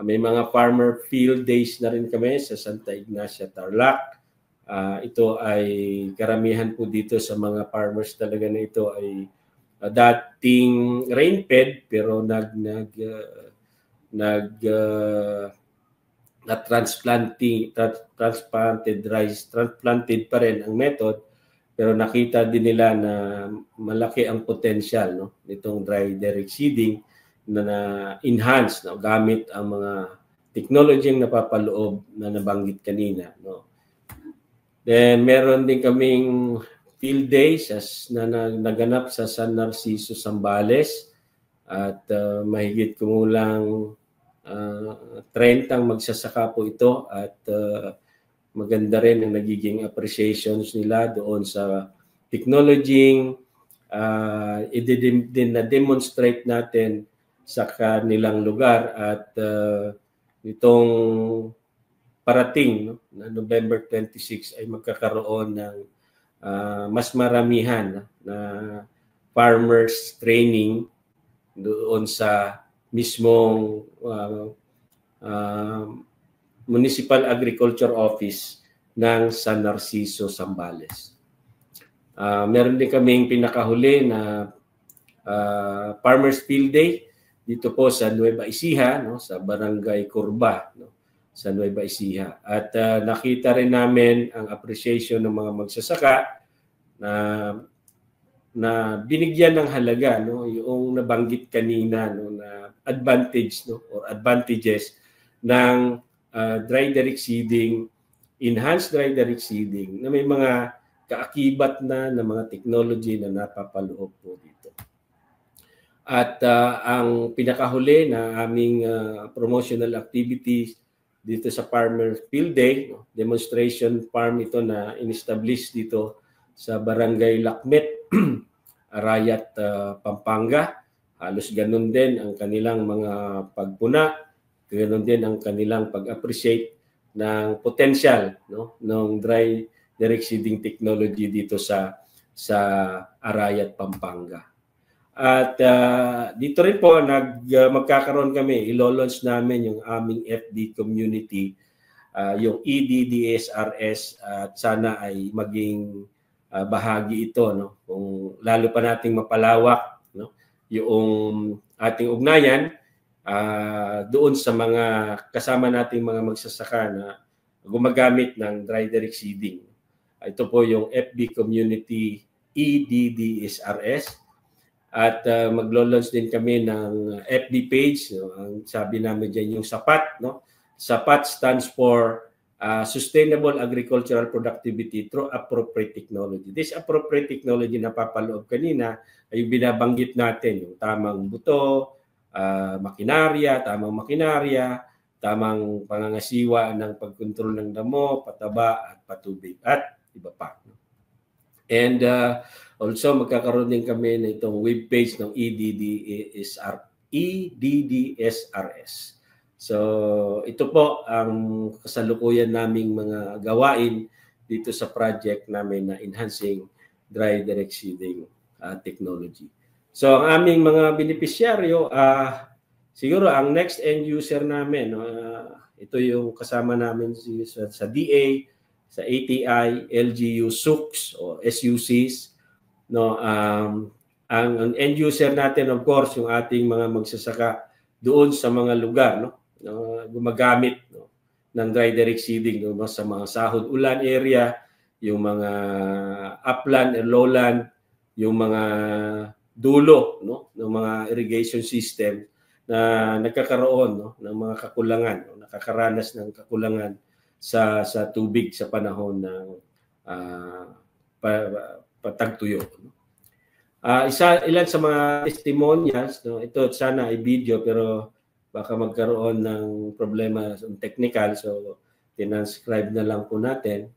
Speaker 2: May mga farmer field days na rin kami sa Santa Ignacia, Tarlac. Ito ay karamihan po dito sa mga farmers talaga na ito ay dating rain-fed pero transplanted pa rin ang method pero nakita din nila na malaki ang potential no nitong dry direct seeding na enhance no gamit ang mga technology ang napapaloob na nabanggit kanina no. Then meron din kaming field days na naganap sa San Narciso, Zambales at mahigit kumulang 30 ang magsasaka po ito at maganda rin ang nagiging appreciations nila doon sa technology i-demonstrate natin sa kanilang lugar at itong parating no, na November 26 ay magkakaroon ng mas maramihan na farmers training doon sa mismong Municipal Agriculture Office ng San Narciso, Zambales. Meron din kaming pinakahuli na Farmers Field Day dito po sa Nueva Ecija, no, sa Barangay Curva, no, sa Nueva Ecija. At nakita rin namin ang appreciation ng mga magsasaka na binigyan ng halaga no yung nabanggit kanina no na advantage no or advantages ng dry direct seeding, enhanced dry direct seeding na may mga kaakibat na mga technology na napapaloob po dito. At ang pinakahuli na aming promotional activities dito sa Farmer Field Day, no? Demonstration farm ito na in-establish dito sa Barangay Lakmet, Arayat, Pampanga. Halos ganun din ang kanilang mga pagpuna, ganun din ang kanilang pag-appreciate ng potential no, ng dry direct seeding technology dito sa Arayat, Pampanga. At dito rin po magkakaroon kami, ilo-launch namin yung aming FB community, yung EDDSRS at sana ay maging bahagi ito no kung lalo pa nating mapalawak no yung ating ugnayan doon sa mga kasama nating mga magsasaka na gumagamit ng dry direct seeding. Ito po yung FB community EDDSRS. At maglo-launch din kami ng FB page. No? Ang sabi namin dyan yung SAPAT. No? SAPAT stands for Sustainable Agricultural Productivity through Appropriate Technology. This appropriate technology na papaloob kanina ay yung binabanggit natin. Yung tamang buto, makinarya, tamang pangangasiwa ng pagkontrol ng damo, pataba at patubig at iba pa. No? And also, magkakaroon din kami na itong webpage ng EDDSRS. So, ito po ang kasalukuyan naming mga gawain dito sa project namin na enhancing dry direct seeding technology. So ang aming mga beneficiaryo, siguro ang next end user namin, ito yung kasama namin sa DA, sa ATI, LGU, SUCs o SUCs, no, ang end user natin of course yung ating mga magsasaka doon sa mga lugar, no, gumagamit, no, ng dry direct seeding, no, sa mga sahod ulan area, yung mga upland and lowland, yung mga dulo, no, ng mga irrigation system na nagkakaroon, no, ng mga kakulangan, no, nakakaranas ng kakulangan sa tubig sa panahon ng patagtuyo. No? Ilan sa mga testimonials, no, ito sana ay video pero baka magkaroon ng problema sa technical, so tinanscribe na lang po natin.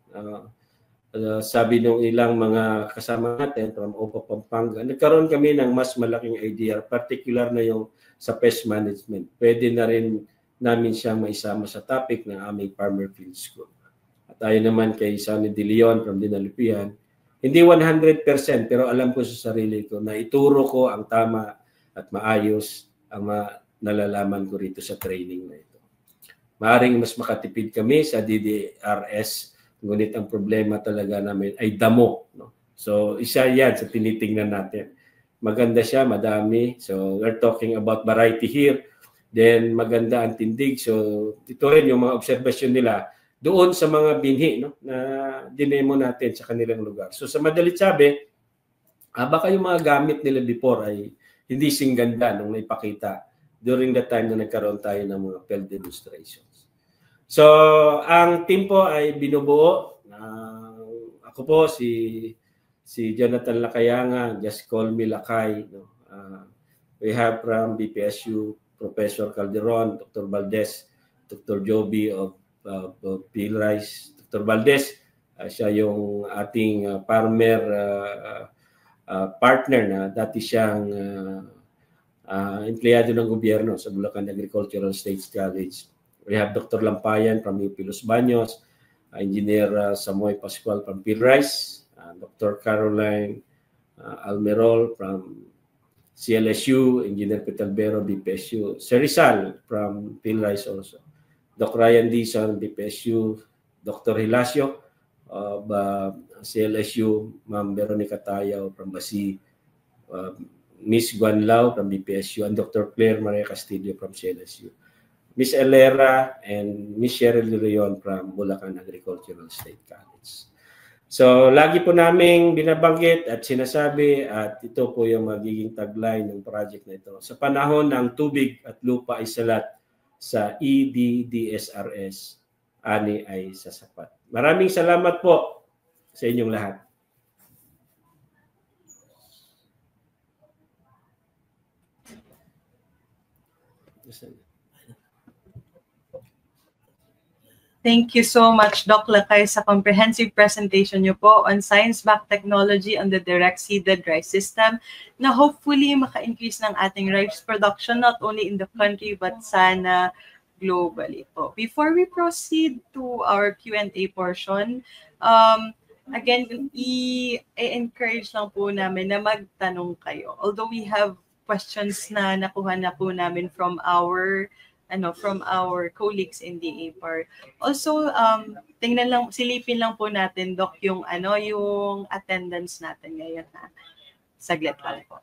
Speaker 2: Sabi nung ilang mga kasama natin from OPA Pampanga, nagkaroon kami ng mas malaking idea, particular na yung sa pest management. Pwede na rin namin siya maisama sa topic ng aming Farmer Field School. At tayo naman kay Sonny De Leon from Dinalupian, hindi 100% pero alam ko sa sarili ko na ituro ko ang tama at maayos ang nalalaman ko rito sa training na ito. Maaring mas makatipid kami sa DDRS, ngunit ang problema talaga namin ay damo. No? So isa yan sa tinitingnan natin. Maganda siya, madami. So we're talking about variety here. Then maganda ang tindig. So ito rin yung mga obserbasyon nila doon sa mga binhi, no, na dinemo natin sa kanilang lugar. So sa madalit sabi, baka yung mga gamit nila before ay hindi singganda nung naipakita during the time na nagkaroon tayo ng mga field demonstrations. So ang team po ay binubuo. Ako po si Jonathan Lacayanga, just call me Lakay. No? We have from BPSU, Professor Calderon, Dr. Valdez, Dr. Joby of Pilrice. Dr. Valdez, siya yung ating farmer partner na dati siyang empleyado ng gobyerno sa Bulacan Agricultural State College. We have Dr. Lampayan from UP Los Baños, Engineer Samoy Pascual from Pilrice, Dr. Caroline Almerol from CLSU, Engineer Petalbero, BPSU, Sir Rizal from Pilrice also. Dr. Ryan Dizon, BPSU, Dr. Hilasio of CLSU, Ma'am Veronica Tayaw from Basi, Miss Guan Lao from BPSU, and Dr. Claire Maria Castillo from CLSU. Miss Elera and Miss Cheryl De Leon from Bulacan Agricultural State College. So, lagi po naming binabanggit at sinasabi at ito po yung magiging tagline ng project na ito. Sa panahon ng tubig at lupa ay salat, sa EDDSRS, ani ay sasapat. Maraming salamat po sa inyong lahat.
Speaker 1: Thank you so much, Doc Lakay, sa comprehensive presentation niyo po on science-backed technology on the direct seeded rice system na hopefully maka-increase ng ating rice production not only in the country but sana globally po. Before we proceed to our Q&A portion, again, i-encourage lang po namin na magtanong kayo. Although we have questions na nakuha na po namin from our colleagues in the APAR. Also, silipin lang po natin, Doc, yung attendance natin ngayon, ha. Saglit lang po.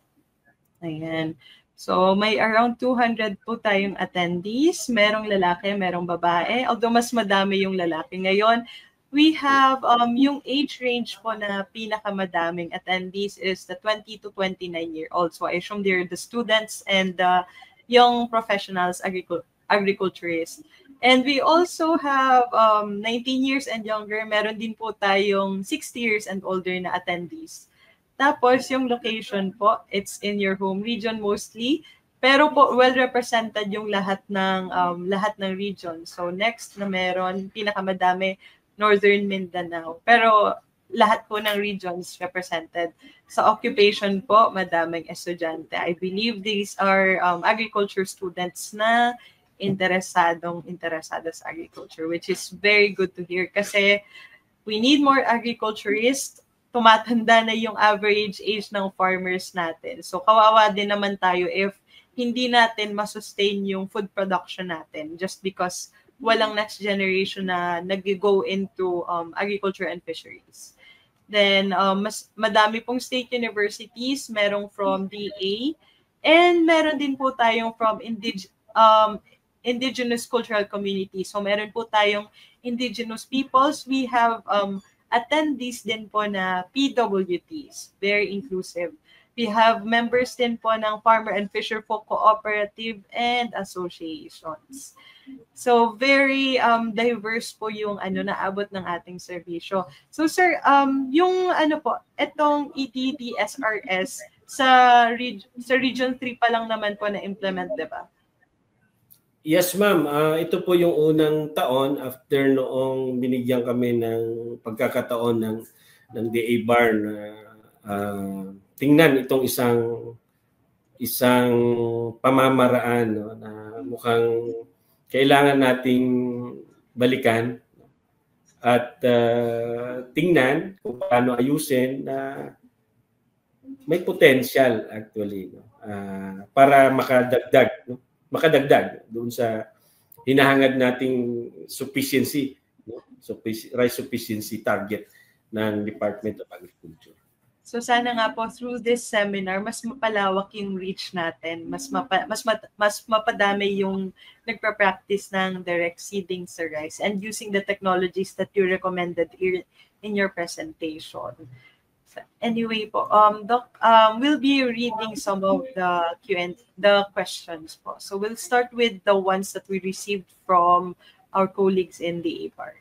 Speaker 1: Ayan. So, may around 200 po tayong attendees. Merong lalaki, merong babae. Although mas madami yung lalaki ngayon, we have yung age range po na pinakamadaming attendees is the 20 to 29-year-old. So, I assume they're the students and young professionals, agriculturists. And we also have 19 years and younger. Meron din po tayong 60 years and older na attendees. Tapos yung location po, it's in your home region mostly. Pero po well represented yung lahat ng region. So next na meron, pinakamadami, Northern Mindanao. Pero lahat po ng regions represented. Sa occupation po, madaming estudyante. I believe these are agriculture students na interesado sa agriculture, which is very good to hear kasi we need more agriculturists tumatanda na yung average age ng farmers natin. So kawawa din naman tayo if hindi natin masustain yung food production natin just because walang next generation na nag-go into agriculture and fisheries. Then, mas madami pong state universities, merong from DA, and meron din po tayong from indigenous cultural communities. So, meron po tayong indigenous peoples. We have attendees din po na PWTs, very inclusive. We have members din po ng Farmer and Fisher Folk Cooperative and Associations. So very diverse po yung naabot ng ating serbisyo. So sir, yung po, etong EDDSRS sa Region 3 pa lang naman po na implement, 'di ba?
Speaker 2: Yes, ma'am. Ito po yung unang taon after noong binigyan kami ng pagkakataon ng DA-BAR na tingnan itong isang pamamaraan, no, na mukhang kailangan nating balikan at tingnan kung paano ayusin na may potential actually, no, para makadagdag doon sa hinahangad nating sufficiency, no, rice sufficiency target ng Department of Agriculture.
Speaker 1: So sana nga po through this seminar mas mapalawak yung reach natin, mas mapadami yung nagpa-practice ng direct seeding sa rice and using the technologies that you recommended here in your presentation. So anyway po, Doc, we'll be reading some of the questions po. So we'll start with the ones that we received from our colleagues in the APAR.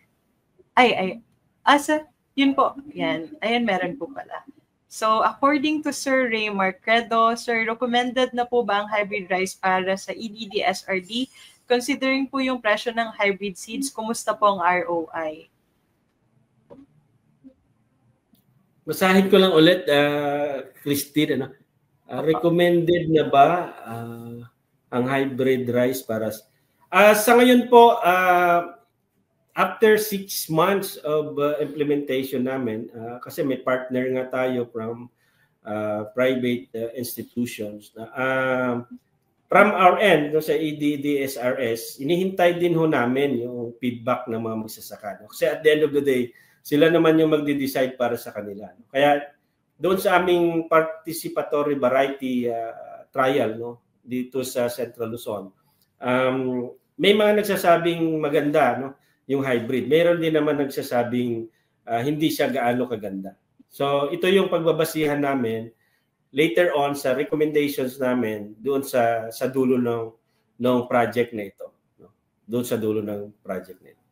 Speaker 1: Yun po, yan. Ayan, meron po pala. So, according to Sir Ray Marcredo, sir, recommended na po ba ang hybrid rice para sa EDDSRD? Considering po yung presyo ng hybrid seeds, kumusta po ang ROI?
Speaker 2: Basahin ko lang ulit, Christine. Recommended na ba ang hybrid rice para sa ngayon po, after 6 months of implementation namin, kasi may partner nga tayo from private institutions. From our end, no, sa EDDSRS, inihintay din ho namin yung feedback ng mga magsasaka. No? Kasi at the end of the day, sila naman yung magde-decide para sa kanila. No? Kaya doon sa aming participatory variety trial, no, dito sa Central Luzon, may mga nagsasabing maganda, no, yung hybrid. Mayroon din naman nagsasabing hindi siya gaano kaganda. So ito yung pagbabasihan namin later on sa recommendations namin doon sa dulo ng project na ito. No? Doon sa dulo ng project na ito.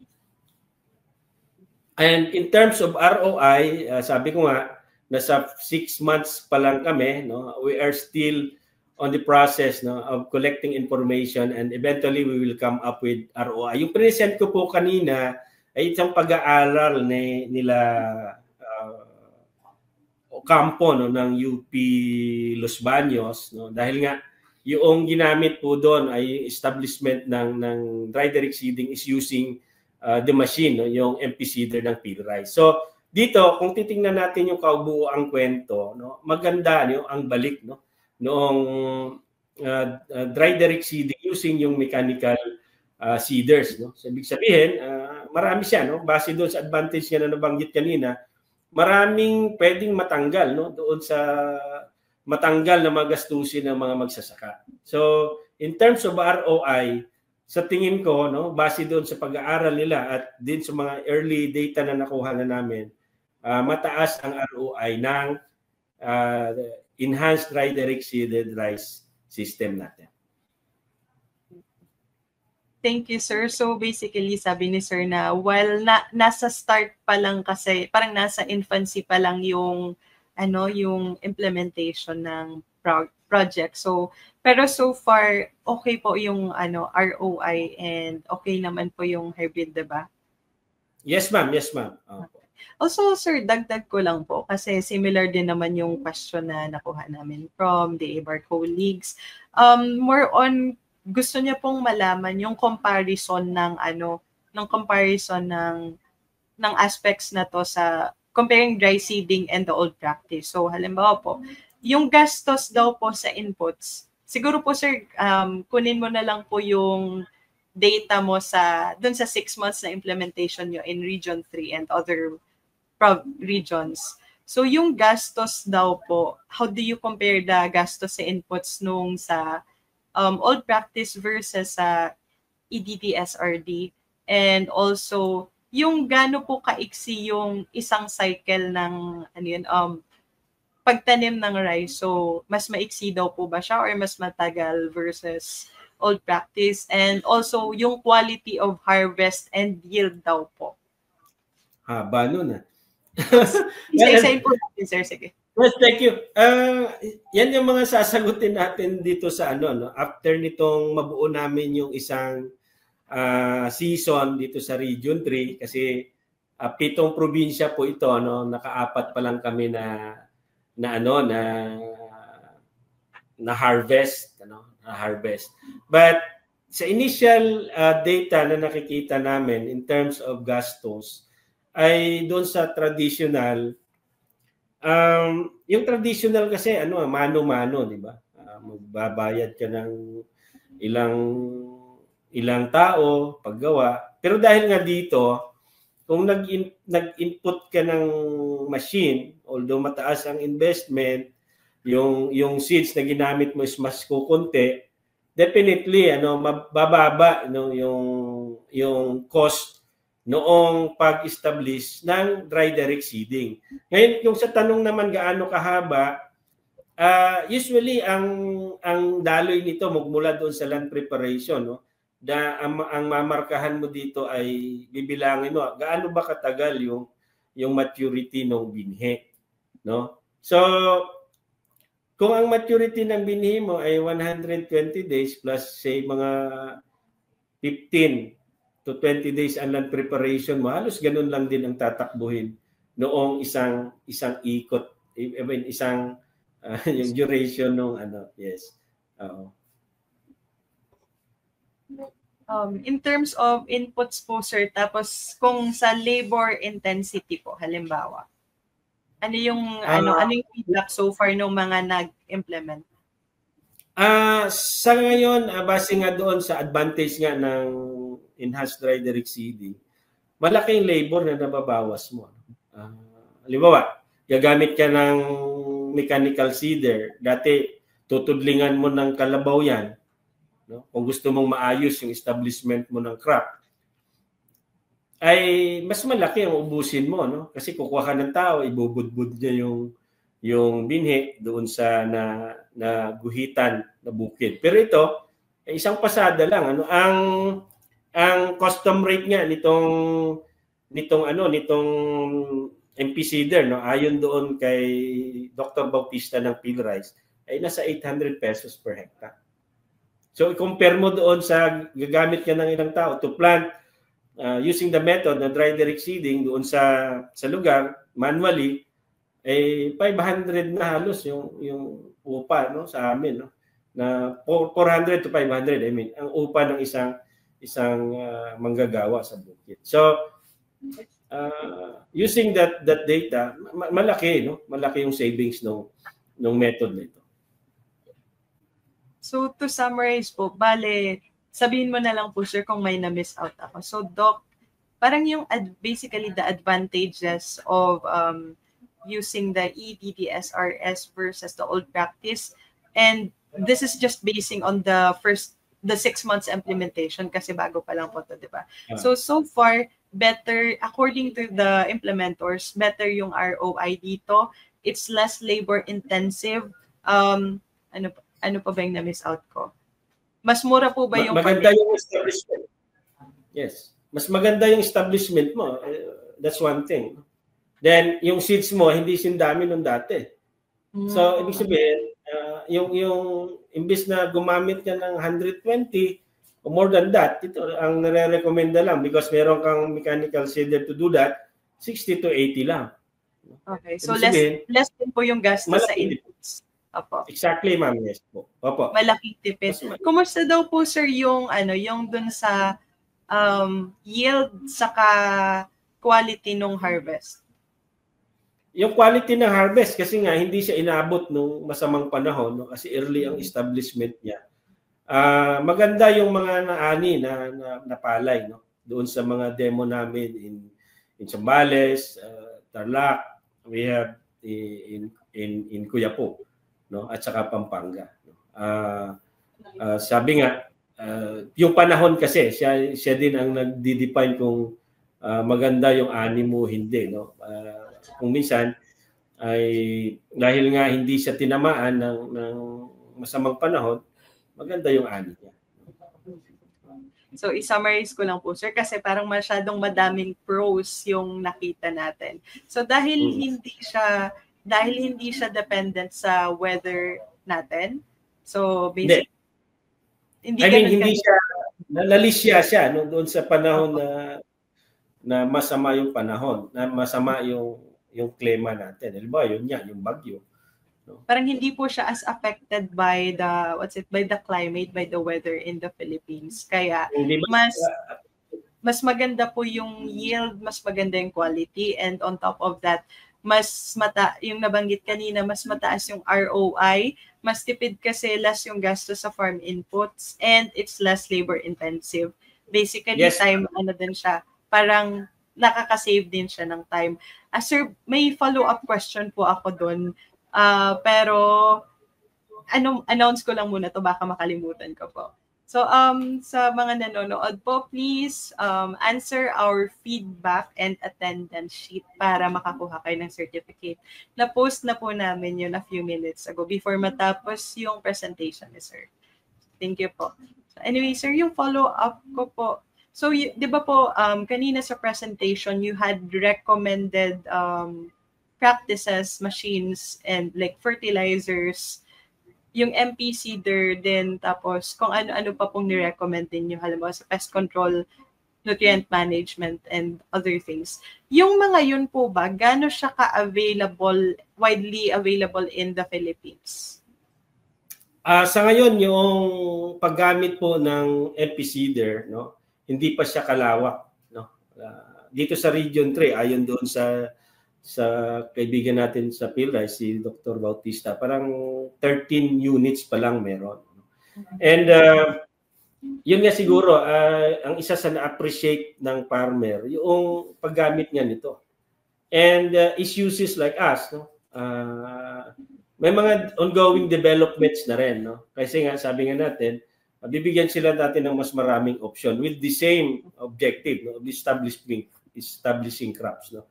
Speaker 2: And in terms of ROI, sabi ko nga, nasa 6 months pa lang kami. No? We are still on the process, no, of collecting information and eventually we will come up with ROI. Yung present ko po kanina ay isang pag-aaral nila Ocampo, no, ng UP Los Baños, no, dahil nga yung ginamit po doon ay establishment ng dry direct seeding is using the machine, no, yung MP seeder ng Peel Rice. So dito kung titingnan natin yung kaubuoang kwento, no, maganda, no, ang balik, no, noong dry direct seeding using yung mechanical seeders, no? So, ibig sabihin, marami siya, no? Base doon sa advantage niya na nabanggit kanina, maraming pwedeng matanggal, no? Doon sa matanggal na magastusin ng mga magsasaka. So, in terms of ROI, sa tingin ko, no, base doon sa pag-aaral nila at din sa mga early data na nakuha na namin, mataas ang ROI ng enhanced dry direct seeded rice system natin.
Speaker 1: Thank you, sir. So basically, sabi ni sir na while nasa start pa lang kasi, parang nasa infancy pa lang yung yung implementation ng project. So pero so far okay po yung ROI and okay naman po yung hybrid, 'di ba?
Speaker 2: Yes, ma'am. Yes, ma'am.
Speaker 1: Also, sir, dagdag ko lang po kasi similar din naman yung question na nakuha namin from the ABAR colleagues. More on, gusto niya pong malaman yung comparison ng ng aspects na to sa comparing dry seeding and the old practice. So halimbawa po, yung gastos daw po sa inputs, siguro po sir, kunin mo na lang po yung data mo dun sa 6 months na implementation nyo in Region 3 and other regions. So yung gastos daw po, how do you compare the gastos sa inputs nung sa old practice versus sa EDDSRD? And also, yung gaano po kaiksi yung isang cycle ng pagtanim ng rice? So mas maiksi daw po ba siya or mas matagal versus old practice? And also, yung quality of harvest and yield daw po.
Speaker 2: Haba nun ah.
Speaker 1: Isa-isahin po natin, sir. Sige.
Speaker 2: Yes, thank you. Yan yung mga sasagutin natin dito sa no? After nitong mabuo namin yung isang season dito sa Region 3 kasi 7 probinsya po ito, no? Naka-4 pa lang kami na harvest, na harvest. But sa initial data na nakikita namin in terms of gastos ay doon sa traditional, yung traditional kasi mano-mano, di ba? Magbabayad ka ng ilang tao paggawa. Pero dahil nga dito, kung nag-input ka ng machine, although mataas ang investment, yung seeds na ginamit mo is mas kukunti, definitely mabababa yung cost noong pag-establish ng dry direct seeding. Ngayon, yung sa tanong naman gaano kahaba, usually ang daloy nito magmula doon sa land preparation, no? Ang mamarkahan mo dito ay bibilangin mo gaano ba katagal yung maturity ng binhi, no? So kung ang maturity ng binhi mo ay 120 days plus say mga 15 to 20 days ang land preparation mo, halos ganun lang din ang tatakbuhin noong isang ikot, even isang yung duration ng yes.
Speaker 1: In terms of inputs po sir, tapos kung sa labor intensity po halimbawa, ano yung feedback so far ng mga nag-implement?
Speaker 2: Sa ngayon, base nga doon sa advantage nga ng enhanced dry direct seeding, malaking labor na nababawas mo. Halimbawa, gagamit ka ng mechanical seeder. Dati, tutudlingan mo ng kalabaw yan. No? Kung gusto mong maayos yung establishment mo ng crop, ay mas malaki ang ubusin mo. No? Kasi kukuha ka ng tao, ibubudbud niya yung binhi doon sa na guhitan na bukid. Pero ito, isang pasada lang. Ang custom rate nga nitong MP seeder, no, ayon doon kay Dr. Bautista ng PhilRice ay nasa 800 pesos per hectare. So i-compare mo doon sa gagamit ka ng ilang tao to plant using the method na dry direct seeding doon sa lugar manually, 500 na halos yung upa, no, sa amin, no, na 400 to 500, I mean ang upa ng isang manggagawa sa bukid. So using that data, malaki yung savings ng method nito.
Speaker 1: So to summarize po, bale sabihin mo na lang po sir kung may na-miss out ako. So Doc, parang yung basically the advantages of using the EDDSRS versus the old practice, and this is just basing on the 6 months implementation kasi bago pa lang po to, di ba? So far, better, according to the implementors, better yung ROI dito. It's less labor intensive. Ano pa ba yung na-miss out ko? Mas mura po ba yung...
Speaker 2: Maganda yung establishment. Yes. Mas maganda yung establishment mo. That's one thing. Then, yung seeds mo, hindi sindami nung dati. So, ibig sabihin, yung imbis na gumamit ka ng 120 or more than that, ito ang nare-recommenda lang because meron kang mechanical seeder to do that, 60 to 80 lang.
Speaker 1: Okay, so less din po yung gastos sa inputs. Opo.
Speaker 2: Exactly, ma'am. Yes po. Opo.
Speaker 1: Malaking tipid. Kumusta daw po sir yung dun sa yield saka quality nung harvest?
Speaker 2: yung quality ng harvest kasi nga hindi siya inabot nung masamang panahon, no? Kasi early ang establishment niya. Maganda yung mga naani na palay, no? Doon sa mga demo namin in Zambales, Tarlac, we have in Cuyapo, no? At saka Pampanga. Sabi nga yung panahon kasi siya din ang nagdi-define kung maganda yung ani mo hindi, no? Kung minsan ay dahil nga hindi siya tinamaan ng masamang panahon, maganda yung ani niya.
Speaker 1: So, i-summarize ko lang po, sir, kasi parang masyadong madaming pros yung nakita natin. So, dahil hindi siya dependent sa weather natin. So, basically, hindi
Speaker 2: siya nalisya siya no, doon sa panahon na masama yung panahon, na masama yung klima natin. Halimbawa, yung bagyo. No?
Speaker 1: Parang hindi po siya as affected by the climate, by the weather in the Philippines. Kaya mas maganda po yung yield, mas maganda yung quality, and on top of that, yung nabanggit kanina, mas mataas yung ROI, mas tipid kasi less yung gastos sa farm inputs, and it's less labor intensive. Basically,
Speaker 2: yes.
Speaker 1: Time, din siya, parang nakaka-save din siya ng time. Sir, may follow-up question po ako doon. Pero, announce ko lang muna to, baka makalimutan ko po. So, sa mga nanonood po, please answer our feedback and attendance sheet para makakuha kayo ng certificate. Na-post na po namin yun a few minutes ago before matapos yung presentation ni sir. Thank you po. So, anyway, sir, yung follow-up ko po. So, di ba po, kanina sa presentation, you had recommended practices, machines, and like fertilizers, yung MP seeder din, tapos kung ano-ano pa pong ni-recommend din yung halimbawa sa pest control, nutrient management, and other things. Yung mga yun po ba, gaano siya ka-available, widely available in the Philippines?
Speaker 2: Sa ngayon, yung paggamit po ng MP seeder, no, hindi pa siya kalawak. No? Dito sa Region 3, ayon doon sa kaibigan natin sa PhilRice, si Dr. Bautista, parang 13 units pa lang meron. And yun nga siguro, ang isa sa na-appreciate ng farmer, yung paggamit niya nito. And its uses like us, no? May mga ongoing developments na rin. No? Kasi nga, sabi nga natin, bibigyan sila natin ng mas maraming option with the same objective, no? Of establishing crops. No?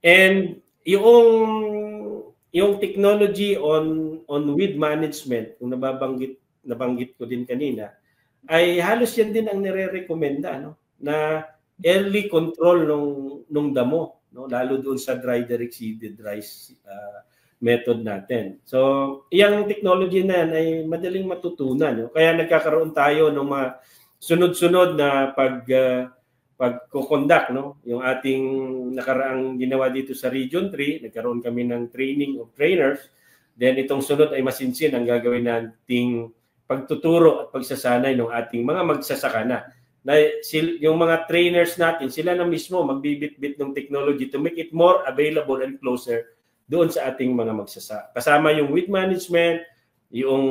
Speaker 2: And yung technology on weed management, kung nabanggit ko din kanina, ay halos yan din ang nire-recommenda, no? Na early control nung damo, no? Lalo doon sa dry direct seeded rice method natin. So, yung technology na yan ay madaling matutunan, no? Kaya nagkakaroon tayo ng mga sunod-sunod na pagko-conduct, no? Yung ating nakaraang ginawa dito sa Region 3, nagkaroon kami ng training of trainers. Then itong sunod ay masinsin ang gagawin nating pagtuturo at pagsasanay ng ating mga magsasaka na. Yung mga trainers natin, sila na mismo magbibit-bit ng technology to make it more available and closer doon sa ating mga magsasaka. Kasama yung weed management, yung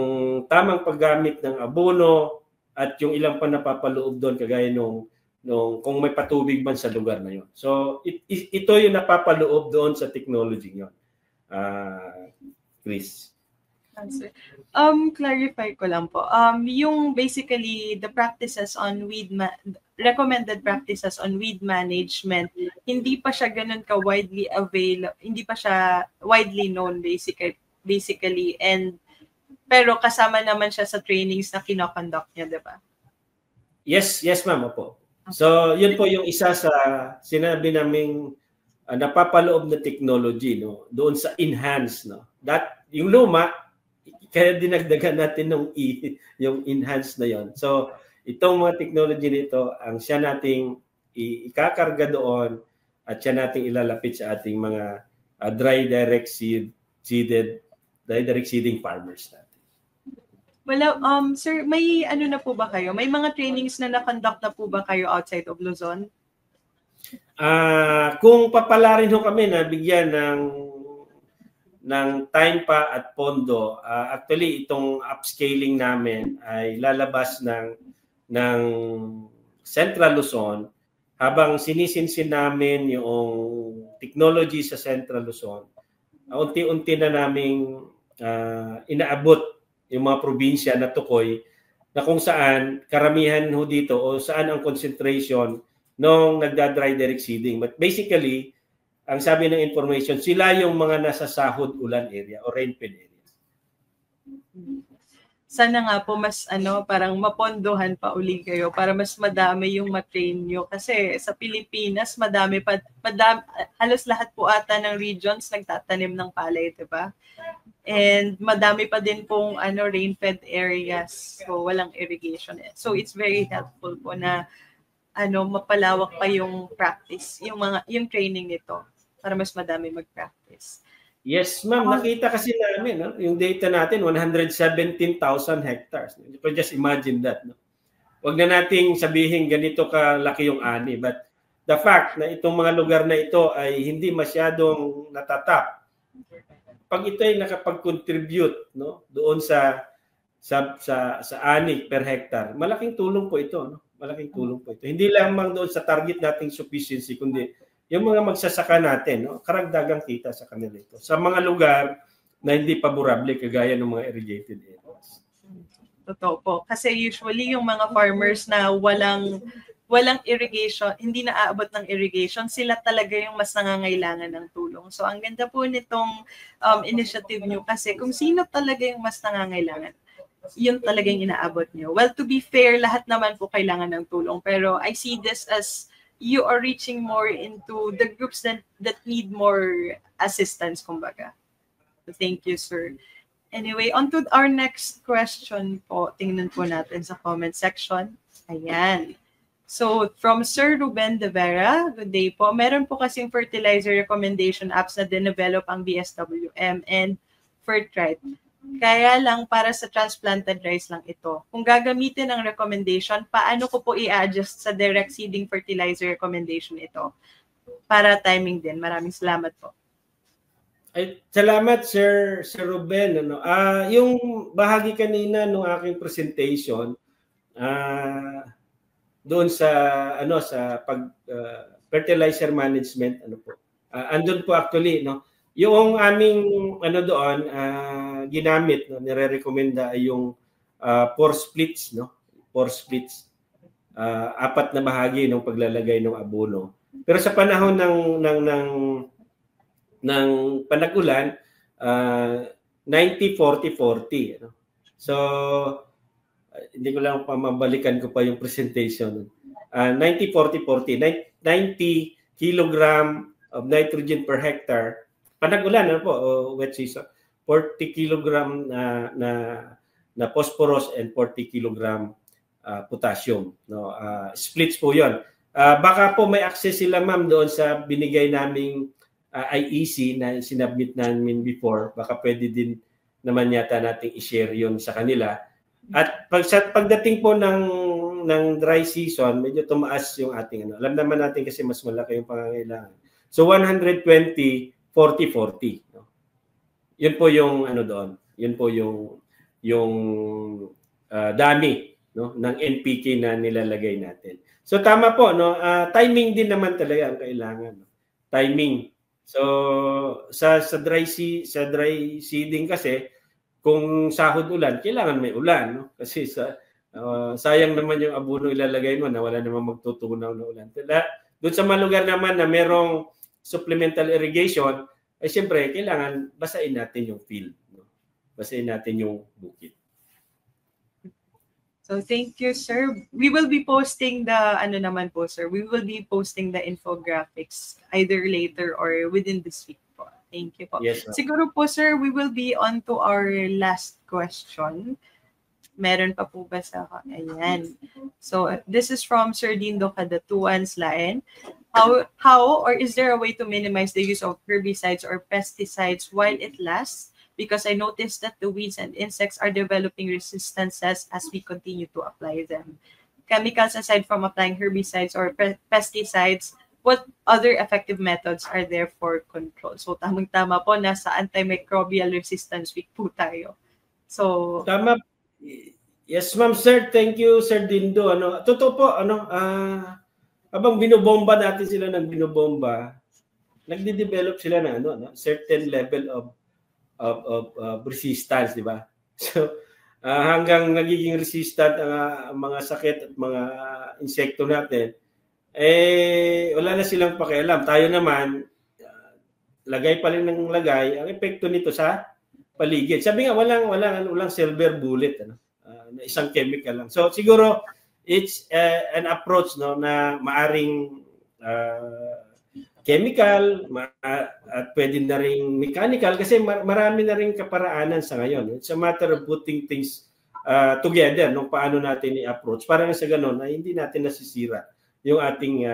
Speaker 2: tamang paggamit ng abono, at yung ilang pa napapaloob doon kagaya nung kung may patubig man sa lugar na yon. So, ito yung napapaloob doon sa technology yon. Chris.
Speaker 1: Clarify ko lang po. Yung basically the practices on recommended practices on weed management, hindi pa siya ganun ka widely available, hindi pa siya widely known basically, and pero kasama naman siya sa trainings na kinoconduct niya, di ba?
Speaker 2: Yes ma'am po. So, yun po yung isa sa sinabi naming napapaloob na technology, no, doon sa enhance, no. Yung luma, kaya dinagdagan natin yung enhance na yon. So, itong mga technology nito, ang siya nating ikakarga doon at siya nating ilalapit sa ating mga dry direct seeding farmers natin.
Speaker 1: Well, sir, may ano na po ba kayo? May mga trainings na na-conduct na po ba kayo outside of Luzon?
Speaker 2: Kung papalarin ho kami na bigyan ng time pa at pondo. Actually, itong upscaling namin ay lalabas ng Central Luzon habang sinisinsin namin yung technology sa Central Luzon. Unti-unti na naming inaabot yung mga probinsya na tukoy na kung saan karamihan ho dito o saan ang concentration nung nagda-dry direct seeding. But basically, ang sabi ng information, sila yung mga nasa sahod ulan area o rainfed areas.
Speaker 1: Sana nga po mas parang mapondohan pa uli kayo para mas madami yung matrain nyo. Kasi sa Pilipinas, halos lahat po ata ng regions nagtatanim ng palay, diba? And madami pa din pong rain-fed areas. So walang irrigation. So it's very helpful po na mapalawak pa yung practice, yung training nito para mas madami mag-practice.
Speaker 2: Yes, ma'am. Nakita kasi namin, no? Yung data natin, 117,000 hectares. You can just imagine that. No? Huwag na nating sabihin ganito kalaki yung ani. But the fact na itong mga lugar na ito ay hindi masyadong natatap, pag ito ay nakapag-contribute, no, doon sa ani per hectare, malaking tulong po ito. No? Malaking tulong po ito. Hindi lamang doon sa target nating sufficiency, kundi yung mga magsasaka natin, no, karagdagang kita sa kanila ito. Sa mga lugar na hindi paborable kagaya ng mga irrigated areas.
Speaker 1: Totoo po. Kasi usually yung mga farmers na walang irrigation, hindi naaabot ng irrigation, sila talaga yung mas nangangailangan ng tulong. So ang ganda po nitong initiative nyo kasi kung sino talaga yung mas nangangailangan, yun talaga yung inaabot nyo. Well, to be fair, lahat naman po kailangan ng tulong. Pero I see this as you are reaching more into the groups that need more assistance, kumbaga. So thank you, sir. Anyway, on to our next question po. Tingnan po natin sa comment section. Ayan. So, from Sir Ruben De Vera, good day po. Meron po kasing fertilizer recommendation apps na dinevelop ang BSWM and Fertrite. Kaya lang para sa transplanted rice lang ito. Kung gagamitin ang recommendation, paano ko po i-adjust sa direct seeding fertilizer recommendation ito? Para timing din. Maraming salamat po.
Speaker 2: Ay, salamat Sir Ruben. Yung bahagi kanina ng aking presentation, doon sa fertilizer management andun po actually, no, yung aming doon ginamit, no, nire-recommenda ay yung 4 splits, no, 4 splits, 4 na bahagi ng paglalagay ng abono. Pero sa panahon ng panag-ulan, 90-40-40, no? So hindi ko lang mabalikan ko pa yung presentation. 90-40-40, 90 kilogram of nitrogen per hectare. Panag-ulan, wet season. 40 kilogram na phosphorus and 40 kilogram potassium. No? Splits po yun. Baka po may access sila, ma'am, doon sa binigay naming IEC na sinubmit namin before. Baka pwede din naman yata nating i-share yun sa kanila. At pagdating po ng dry season, medyo tumaas yung ating Alam naman natin kasi mas malaki yung pangangailangan. So 120, 40-40. No? Yun po yung doon. Yun po yung dami, no, ng NPK na nilalagay natin. So tama po, no, timing din naman talaga ang kailangan. No? Timing. So sa dry seeding kasi, kung sahod ulan, kailangan may ulan, no? Kasi sayang naman yung abono ilalagay mo na wala namang magtutunaw na ulan. Doon sa mga lugar naman na merong supplemental irrigation, ay siyempre kailangan basahin natin yung field, no? Basahin natin yung bukid.
Speaker 1: So thank you, sir. We will be posting the naman po, sir. We will be posting the infographics either later or within this week po. Thank you po.
Speaker 2: Yes,
Speaker 1: siguro po, sir, we will be on to our last question. Meron pa po ba sa ayan. So this is from Sir Dindo Kadatuan Slaen. How or is there a way to minimize the use of herbicides or pesticides while it lasts? Because I noticed that the weeds and insects are developing resistances as we continue to apply them. Chemicals aside from applying herbicides or pesticides, what other effective methods are there for control? So tamang-tama po, nasa antimicrobial resistance week po tayo. So
Speaker 2: tama. Yes, ma'am, sir. Thank you, Sir Dindo. Totoo po, habang binobomba natin sila ng binobomba, nagde-develop sila ng certain level of resistance, di ba? So hanggang nagiging resistant ang mga sakit at mga insekto natin, wala na silang pakialam. Tayo naman, lagay pa rin ng lagay, ang epekto nito sa paligid. Sabi nga, walang silver bullet, na isang chemical lang. So siguro, it's an approach na maaring chemical at pwede na rin mechanical kasi marami na rin kaparaanan sa ngayon. It's a matter of putting things together paano natin i-approach para sa ganun na hindi natin nasisira yung ating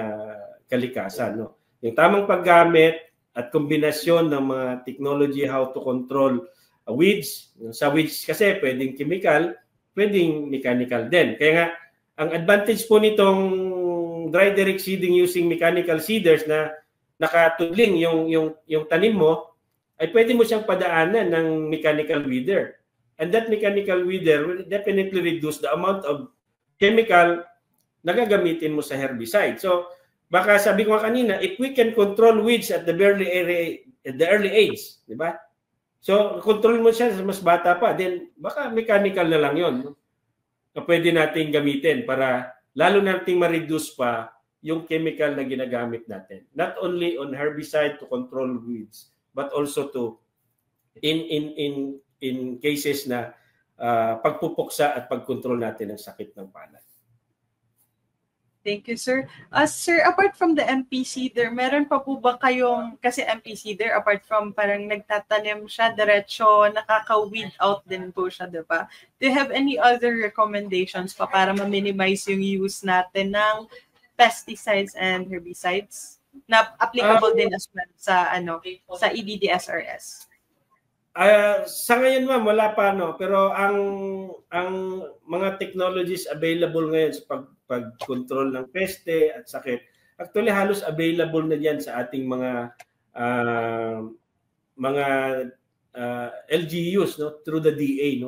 Speaker 2: kalikasan. Yung tamang paggamit at kombinasyon ng mga technology how to control weeds. Sa weeds kasi pwedeng chemical, pwedeng mechanical din. Kaya nga, ang advantage po nitong dry direct seeding using mechanical seeders na nakatudling yung tanim mo, ay pwede mo siyang padaanan ng mechanical weeder. And that mechanical weeder will definitely reduce the amount of chemical na gagamitin mo sa herbicide. So, baka sabi ko kanina, if we can control weeds at the early age, di ba? So, control mo siya sa mas bata pa, then baka mechanical na lang yon na pwede nating gamitin para lalo nating ma-reduce pa yung chemical na ginagamit natin. Not only on herbicide to control weeds, but also to in cases na pagpupuksa at pagkontrol natin ng sakit ng palay.
Speaker 1: Thank you, sir. Sir, apart from the MP seeder, meron pa po ba kayong, kasi MP seeder, apart from parang nagtatanim siya, diretso, nakaka-weed out din po siya, diba? Do you have any other recommendations pa para ma-minimize yung use natin ng pesticides and herbicides na applicable din as well sa EDDSRS?
Speaker 2: Sa ngayon ma'am, wala pa pero ang mga technologies available ngayon sa pag-control ng peste at sakit, actually halos available na diyan sa ating mga LGUs through the DA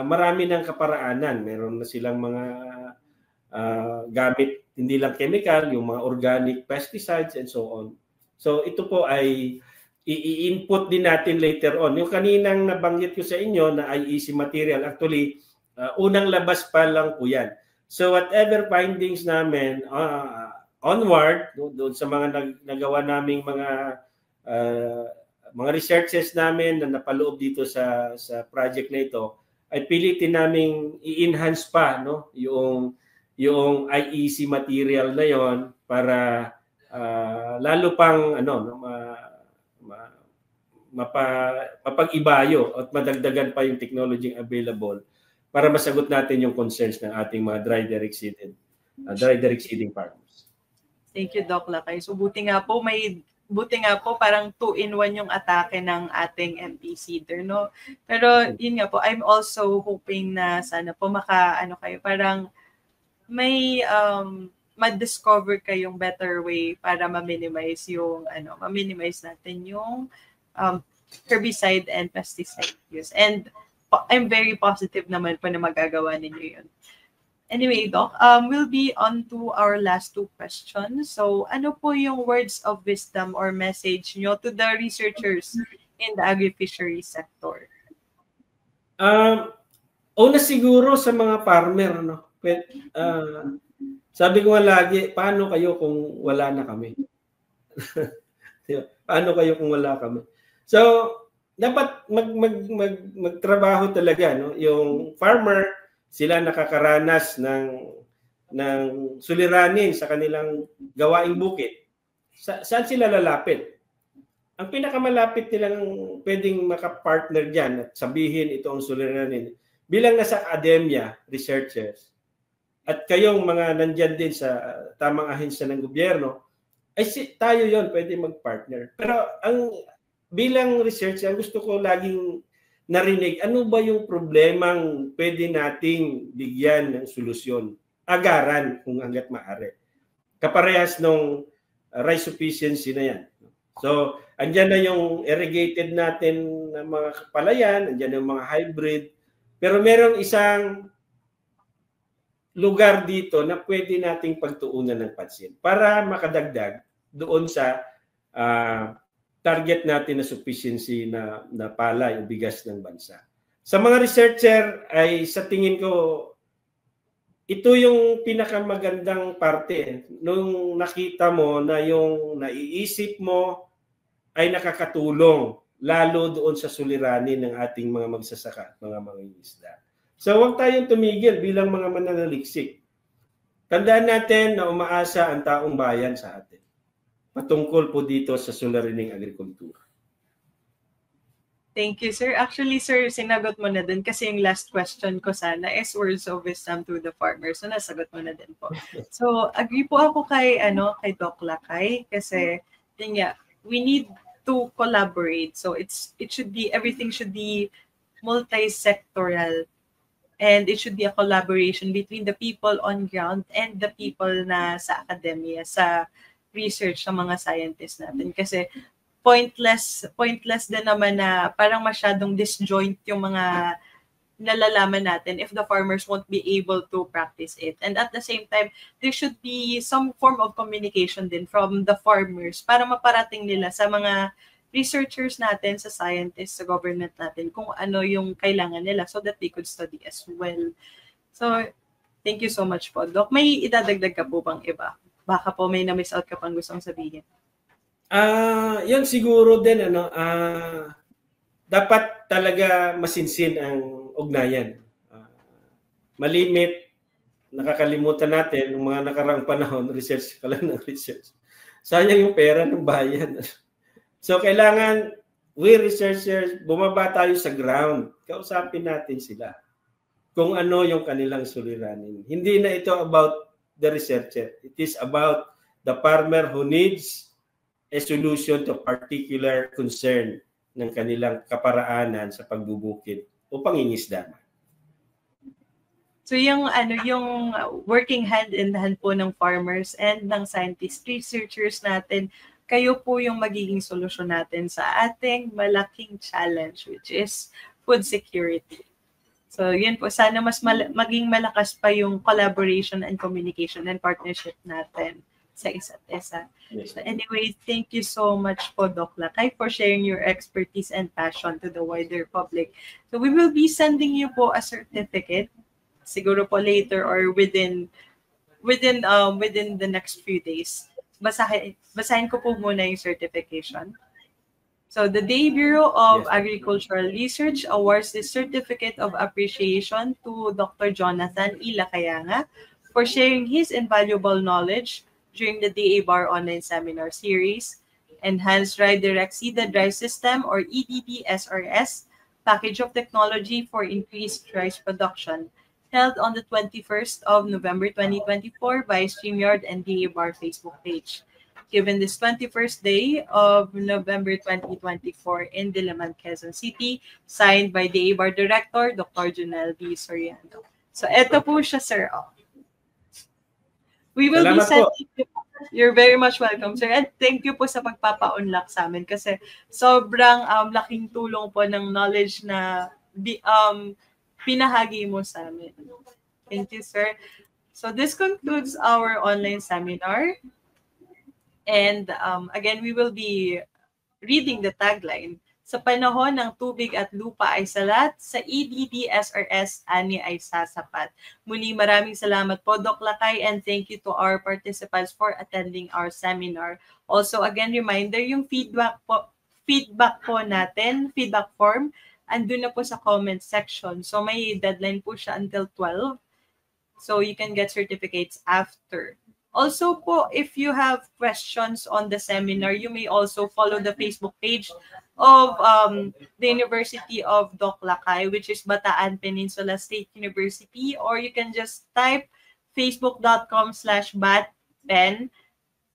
Speaker 2: marami ng kaparaanan. Meron na silang mga gamit hindi lang chemical, yung mga organic pesticides and so on. So ito po ay i-input din natin later on. Yung kaninang nabanggit ko sa inyo na IEC material, actually, unang labas pa lang po yan. So whatever findings namin onward, doon sa mga nagawa naming mga researches namin na napaloob dito sa project na ito, ay pilitin naming i-enhance pa yung IEC material na yon para lalo pang mapag-ibayo at madagdagan pa yung technology available para masagot natin yung concerns ng ating mga dry direct seeding farmers.
Speaker 1: Thank you, Doc Lakay. So buti nga po parang 2-in-1 yung atake ng ating MP seeder, Pero yun nga po, I'm also hoping na sana po kayo, parang may ma-discover kayong better way para ma-minimize natin yung herbicide and pesticide use. And I'm very positive naman po na magagawa ninyo yun. Anyway, Doc, we'll be on to our last 2 questions. So, ano po yung words of wisdom or message nyo to the researchers in the agri-fishery sector?
Speaker 2: Una siguro sa mga farmer, sabi ko nga lagi, paano kayo kung wala na kami? Paano kayo kung wala kami? So, dapat magtrabaho talaga, Yung farmer, sila nakakaranas ng suliranin sa kanilang gawaing bukid. Saan sila lalapit? Ang pinakamalapit nilang pwedeng makapartner diyan at sabihin ito ang suliranin. Bilang nasa academia, researchers, at kayong mga nandyan din sa tamang ahensya ng gobyerno, ay tayo yon pwede mag-partner. Pero bilang researcher, gusto ko laging narinig, ano ba yung problemang pwede nating bigyan ng solusyon? Agaran kung hanggat maaari. Kaparehas nung rice sufficiency na yan. So, andyan na yung irrigated natin na mga palayan, andyan yung mga hybrid. Pero merong isang lugar dito na pwede nating pagtuunan ng pansin para makadagdag doon sa target natin na sufficiency na palay o bigas ng bansa. Sa mga researcher ay sa tingin ko ito yung pinakamagandang parte nung nakita mo na yung naiisip mo ay nakakatulong lalo doon sa suliranin ng ating mga magsasaka, mga mangingisda. So huwag tayong tumigil bilang mga mananaliksik. Tandaan natin na umaasa ang taong bayan sa atin. Patungkol po dito sa suliraning agrikultura.
Speaker 1: Thank you, sir. Actually, sir, sinagot mo na din kasi yung last question ko sana is words of wisdom to the farmers. So, nasagot mo na din po. So, agree po ako kay Doc Lakay kasi we need to collaborate. So, everything should be multi-sectoral. And it should be a collaboration between the people on ground and the people na sa academia, sa research ng mga scientists natin. Kasi pointless din naman na parang masyadong disjoint yung mga nalalaman natin if the farmers won't be able to practice it. And at the same time, there should be some form of communication din from the farmers para maparating nila sa mga researchers natin, sa scientists, sa government natin, kung ano yung kailangan nila so that they could study as well. So, thank you so much po, Doc. May idadagdag ka po bang iba? Baka po may na-miss out ka pang gustong sabihin.
Speaker 2: Yun siguro din, dapat talaga masinsin ang ugnayan. Malimit, nakakalimutan natin, ng mga nakaraang panahon, research ka lang ng research. Sayang yung pera ng bayan. So, kailangan, we researchers, bumaba tayo sa ground. Kausapin natin sila kung ano yung kanilang suliranin. Hindi na ito about the researcher. It is about the farmer who needs a solution to particular concern ng kanilang kaparaanan sa pagbubukid o pangingisda.
Speaker 1: So yung working hand in hand po ng farmers and ng scientists, researchers natin, kayo po yung magiging solusyon natin sa ating malaking challenge, which is food security. So yun po, sana mas maging malakas pa yung collaboration and communication and partnership natin sa isa't isa.
Speaker 2: Yes.
Speaker 1: So anyway, thank you so much po, Doc Lakay, for sharing your expertise and passion to the wider public. So we will be sending you po a certificate, siguro po later or within the next few days. Basahin ko po muna yung certification. So the Day Bureau of Agricultural Research awards the Certificate of Appreciation to Dr. Jonathan E. Lacayanga for sharing his invaluable knowledge during the DA-BAR online seminar series, Enhanced Dry Direct Seeded Rice System or EDD-SRS, Package of Technology for Increased Rice Production, held on the 21st of November 2024 by StreamYard and DA-BAR Facebook page. Given this 21st day of November 2024 in Diliman, Quezon City, signed by DA-BAR Director, Dr. Junel B. Soriano. So, eto po siya, sir. We will be sending you. You're very much welcome, sir. And thank you po sa pagpapa-unlock sa amin kasi sobrang laking tulong po ng knowledge na pinahagi mo sa amin. Thank you, sir. So this concludes our online seminar. And again, we will be reading the tagline. Sa panahon ng tubig at lupa ay salat, sa EDD-SRS ani ay sasapat. Muli maraming salamat po, Doc Lakay, and thank you to our participants for attending our seminar. Also, again, reminder, yung feedback po natin, feedback form, andun na po sa comment section. So may deadline po siya until 12. So you can get certificates after. Also po, if you have questions on the seminar, you may also follow the Facebook page of the University of Doc Lakay, which is Bataan Peninsula State University, or you can just type facebook.com/batpen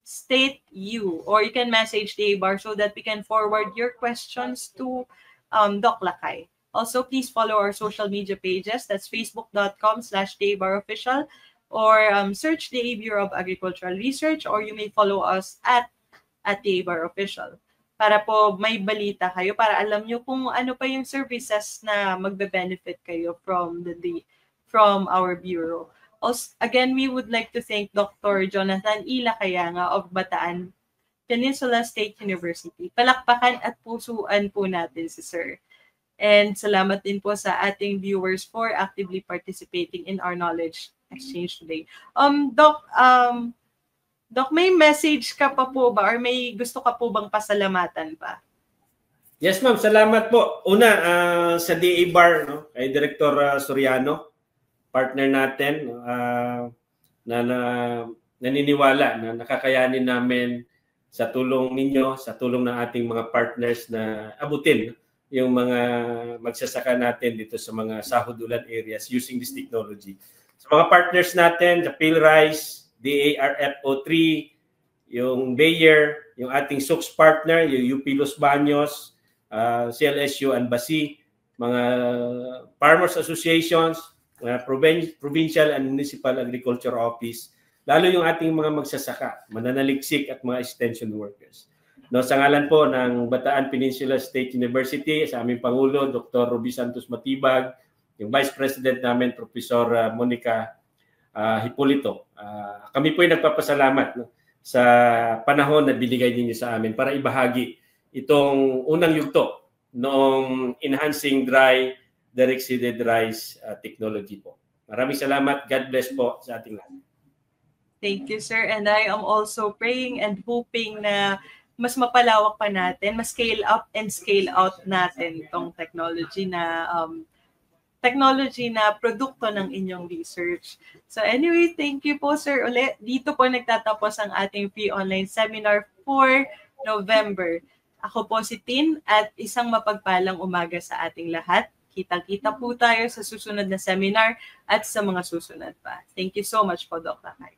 Speaker 1: state U, or you can message DA-BAR so that we can forward your questions to Doc Lakay. Also, please follow our social media pages. That's facebook.com/DA-BAR official, or search the Bureau of Agricultural Research, or you may follow us at the ABAR Official. Para po may balita kayo, para alam nyo kung ano pa yung services na magbe-benefit kayo from our Bureau. Also, again, we would like to thank Dr. Jonathan Ilacayanga of Bataan Peninsula State University. Palakpakan at pusuan po natin si Sir. And salamat din po sa ating viewers for actively participating in our knowledge exchange today. Doc, may message ka pa po ba or may gusto ka po bang pasalamatan pa?
Speaker 2: Yes, ma'am. Salamat po. Una, sa DABAR, no, kay Director Soriano, partner natin, na naniniwala na nakakayanin namin sa tulong ninyo, sa tulong ng ating mga partners na abutin yung mga magsasaka natin dito sa mga sahod-ulan areas using this technology. Sa mga partners natin, the PhilRice, DARFO3, yung Bayer, yung ating SUX partner, yung UP Los Baños, CLSU and BASI, mga farmers associations, provincial and municipal agriculture office, lalo yung ating mga magsasaka, mananaliksik at mga extension workers. No, sa ngalan po ng Bataan Peninsula State University, sa aming Pangulo, Dr. Ruby Santos Matibag, yung Vice President namin, Professor Monica Hipolito. Kami po ay nagpapasalamat, no, sa panahon na binigay ninyo sa amin para ibahagi itong unang yugto noong Enhancing Dry Direct Seeded Rice Technology po. Maraming salamat. God bless po sa ating lahat.
Speaker 1: Thank you, sir. And I am also praying and hoping na mas mapalawak pa natin, mas scale up and scale out natin itong technology na produkto ng inyong research. So anyway, thank you po, sir, ulit. Dito po nagtatapos ang ating free online seminar for November. Ako po si Tin at isang mapagpalang umaga sa ating lahat. Kitang-kita po tayo sa susunod na seminar at sa mga susunod pa. Thank you so much po, Dr. Kai.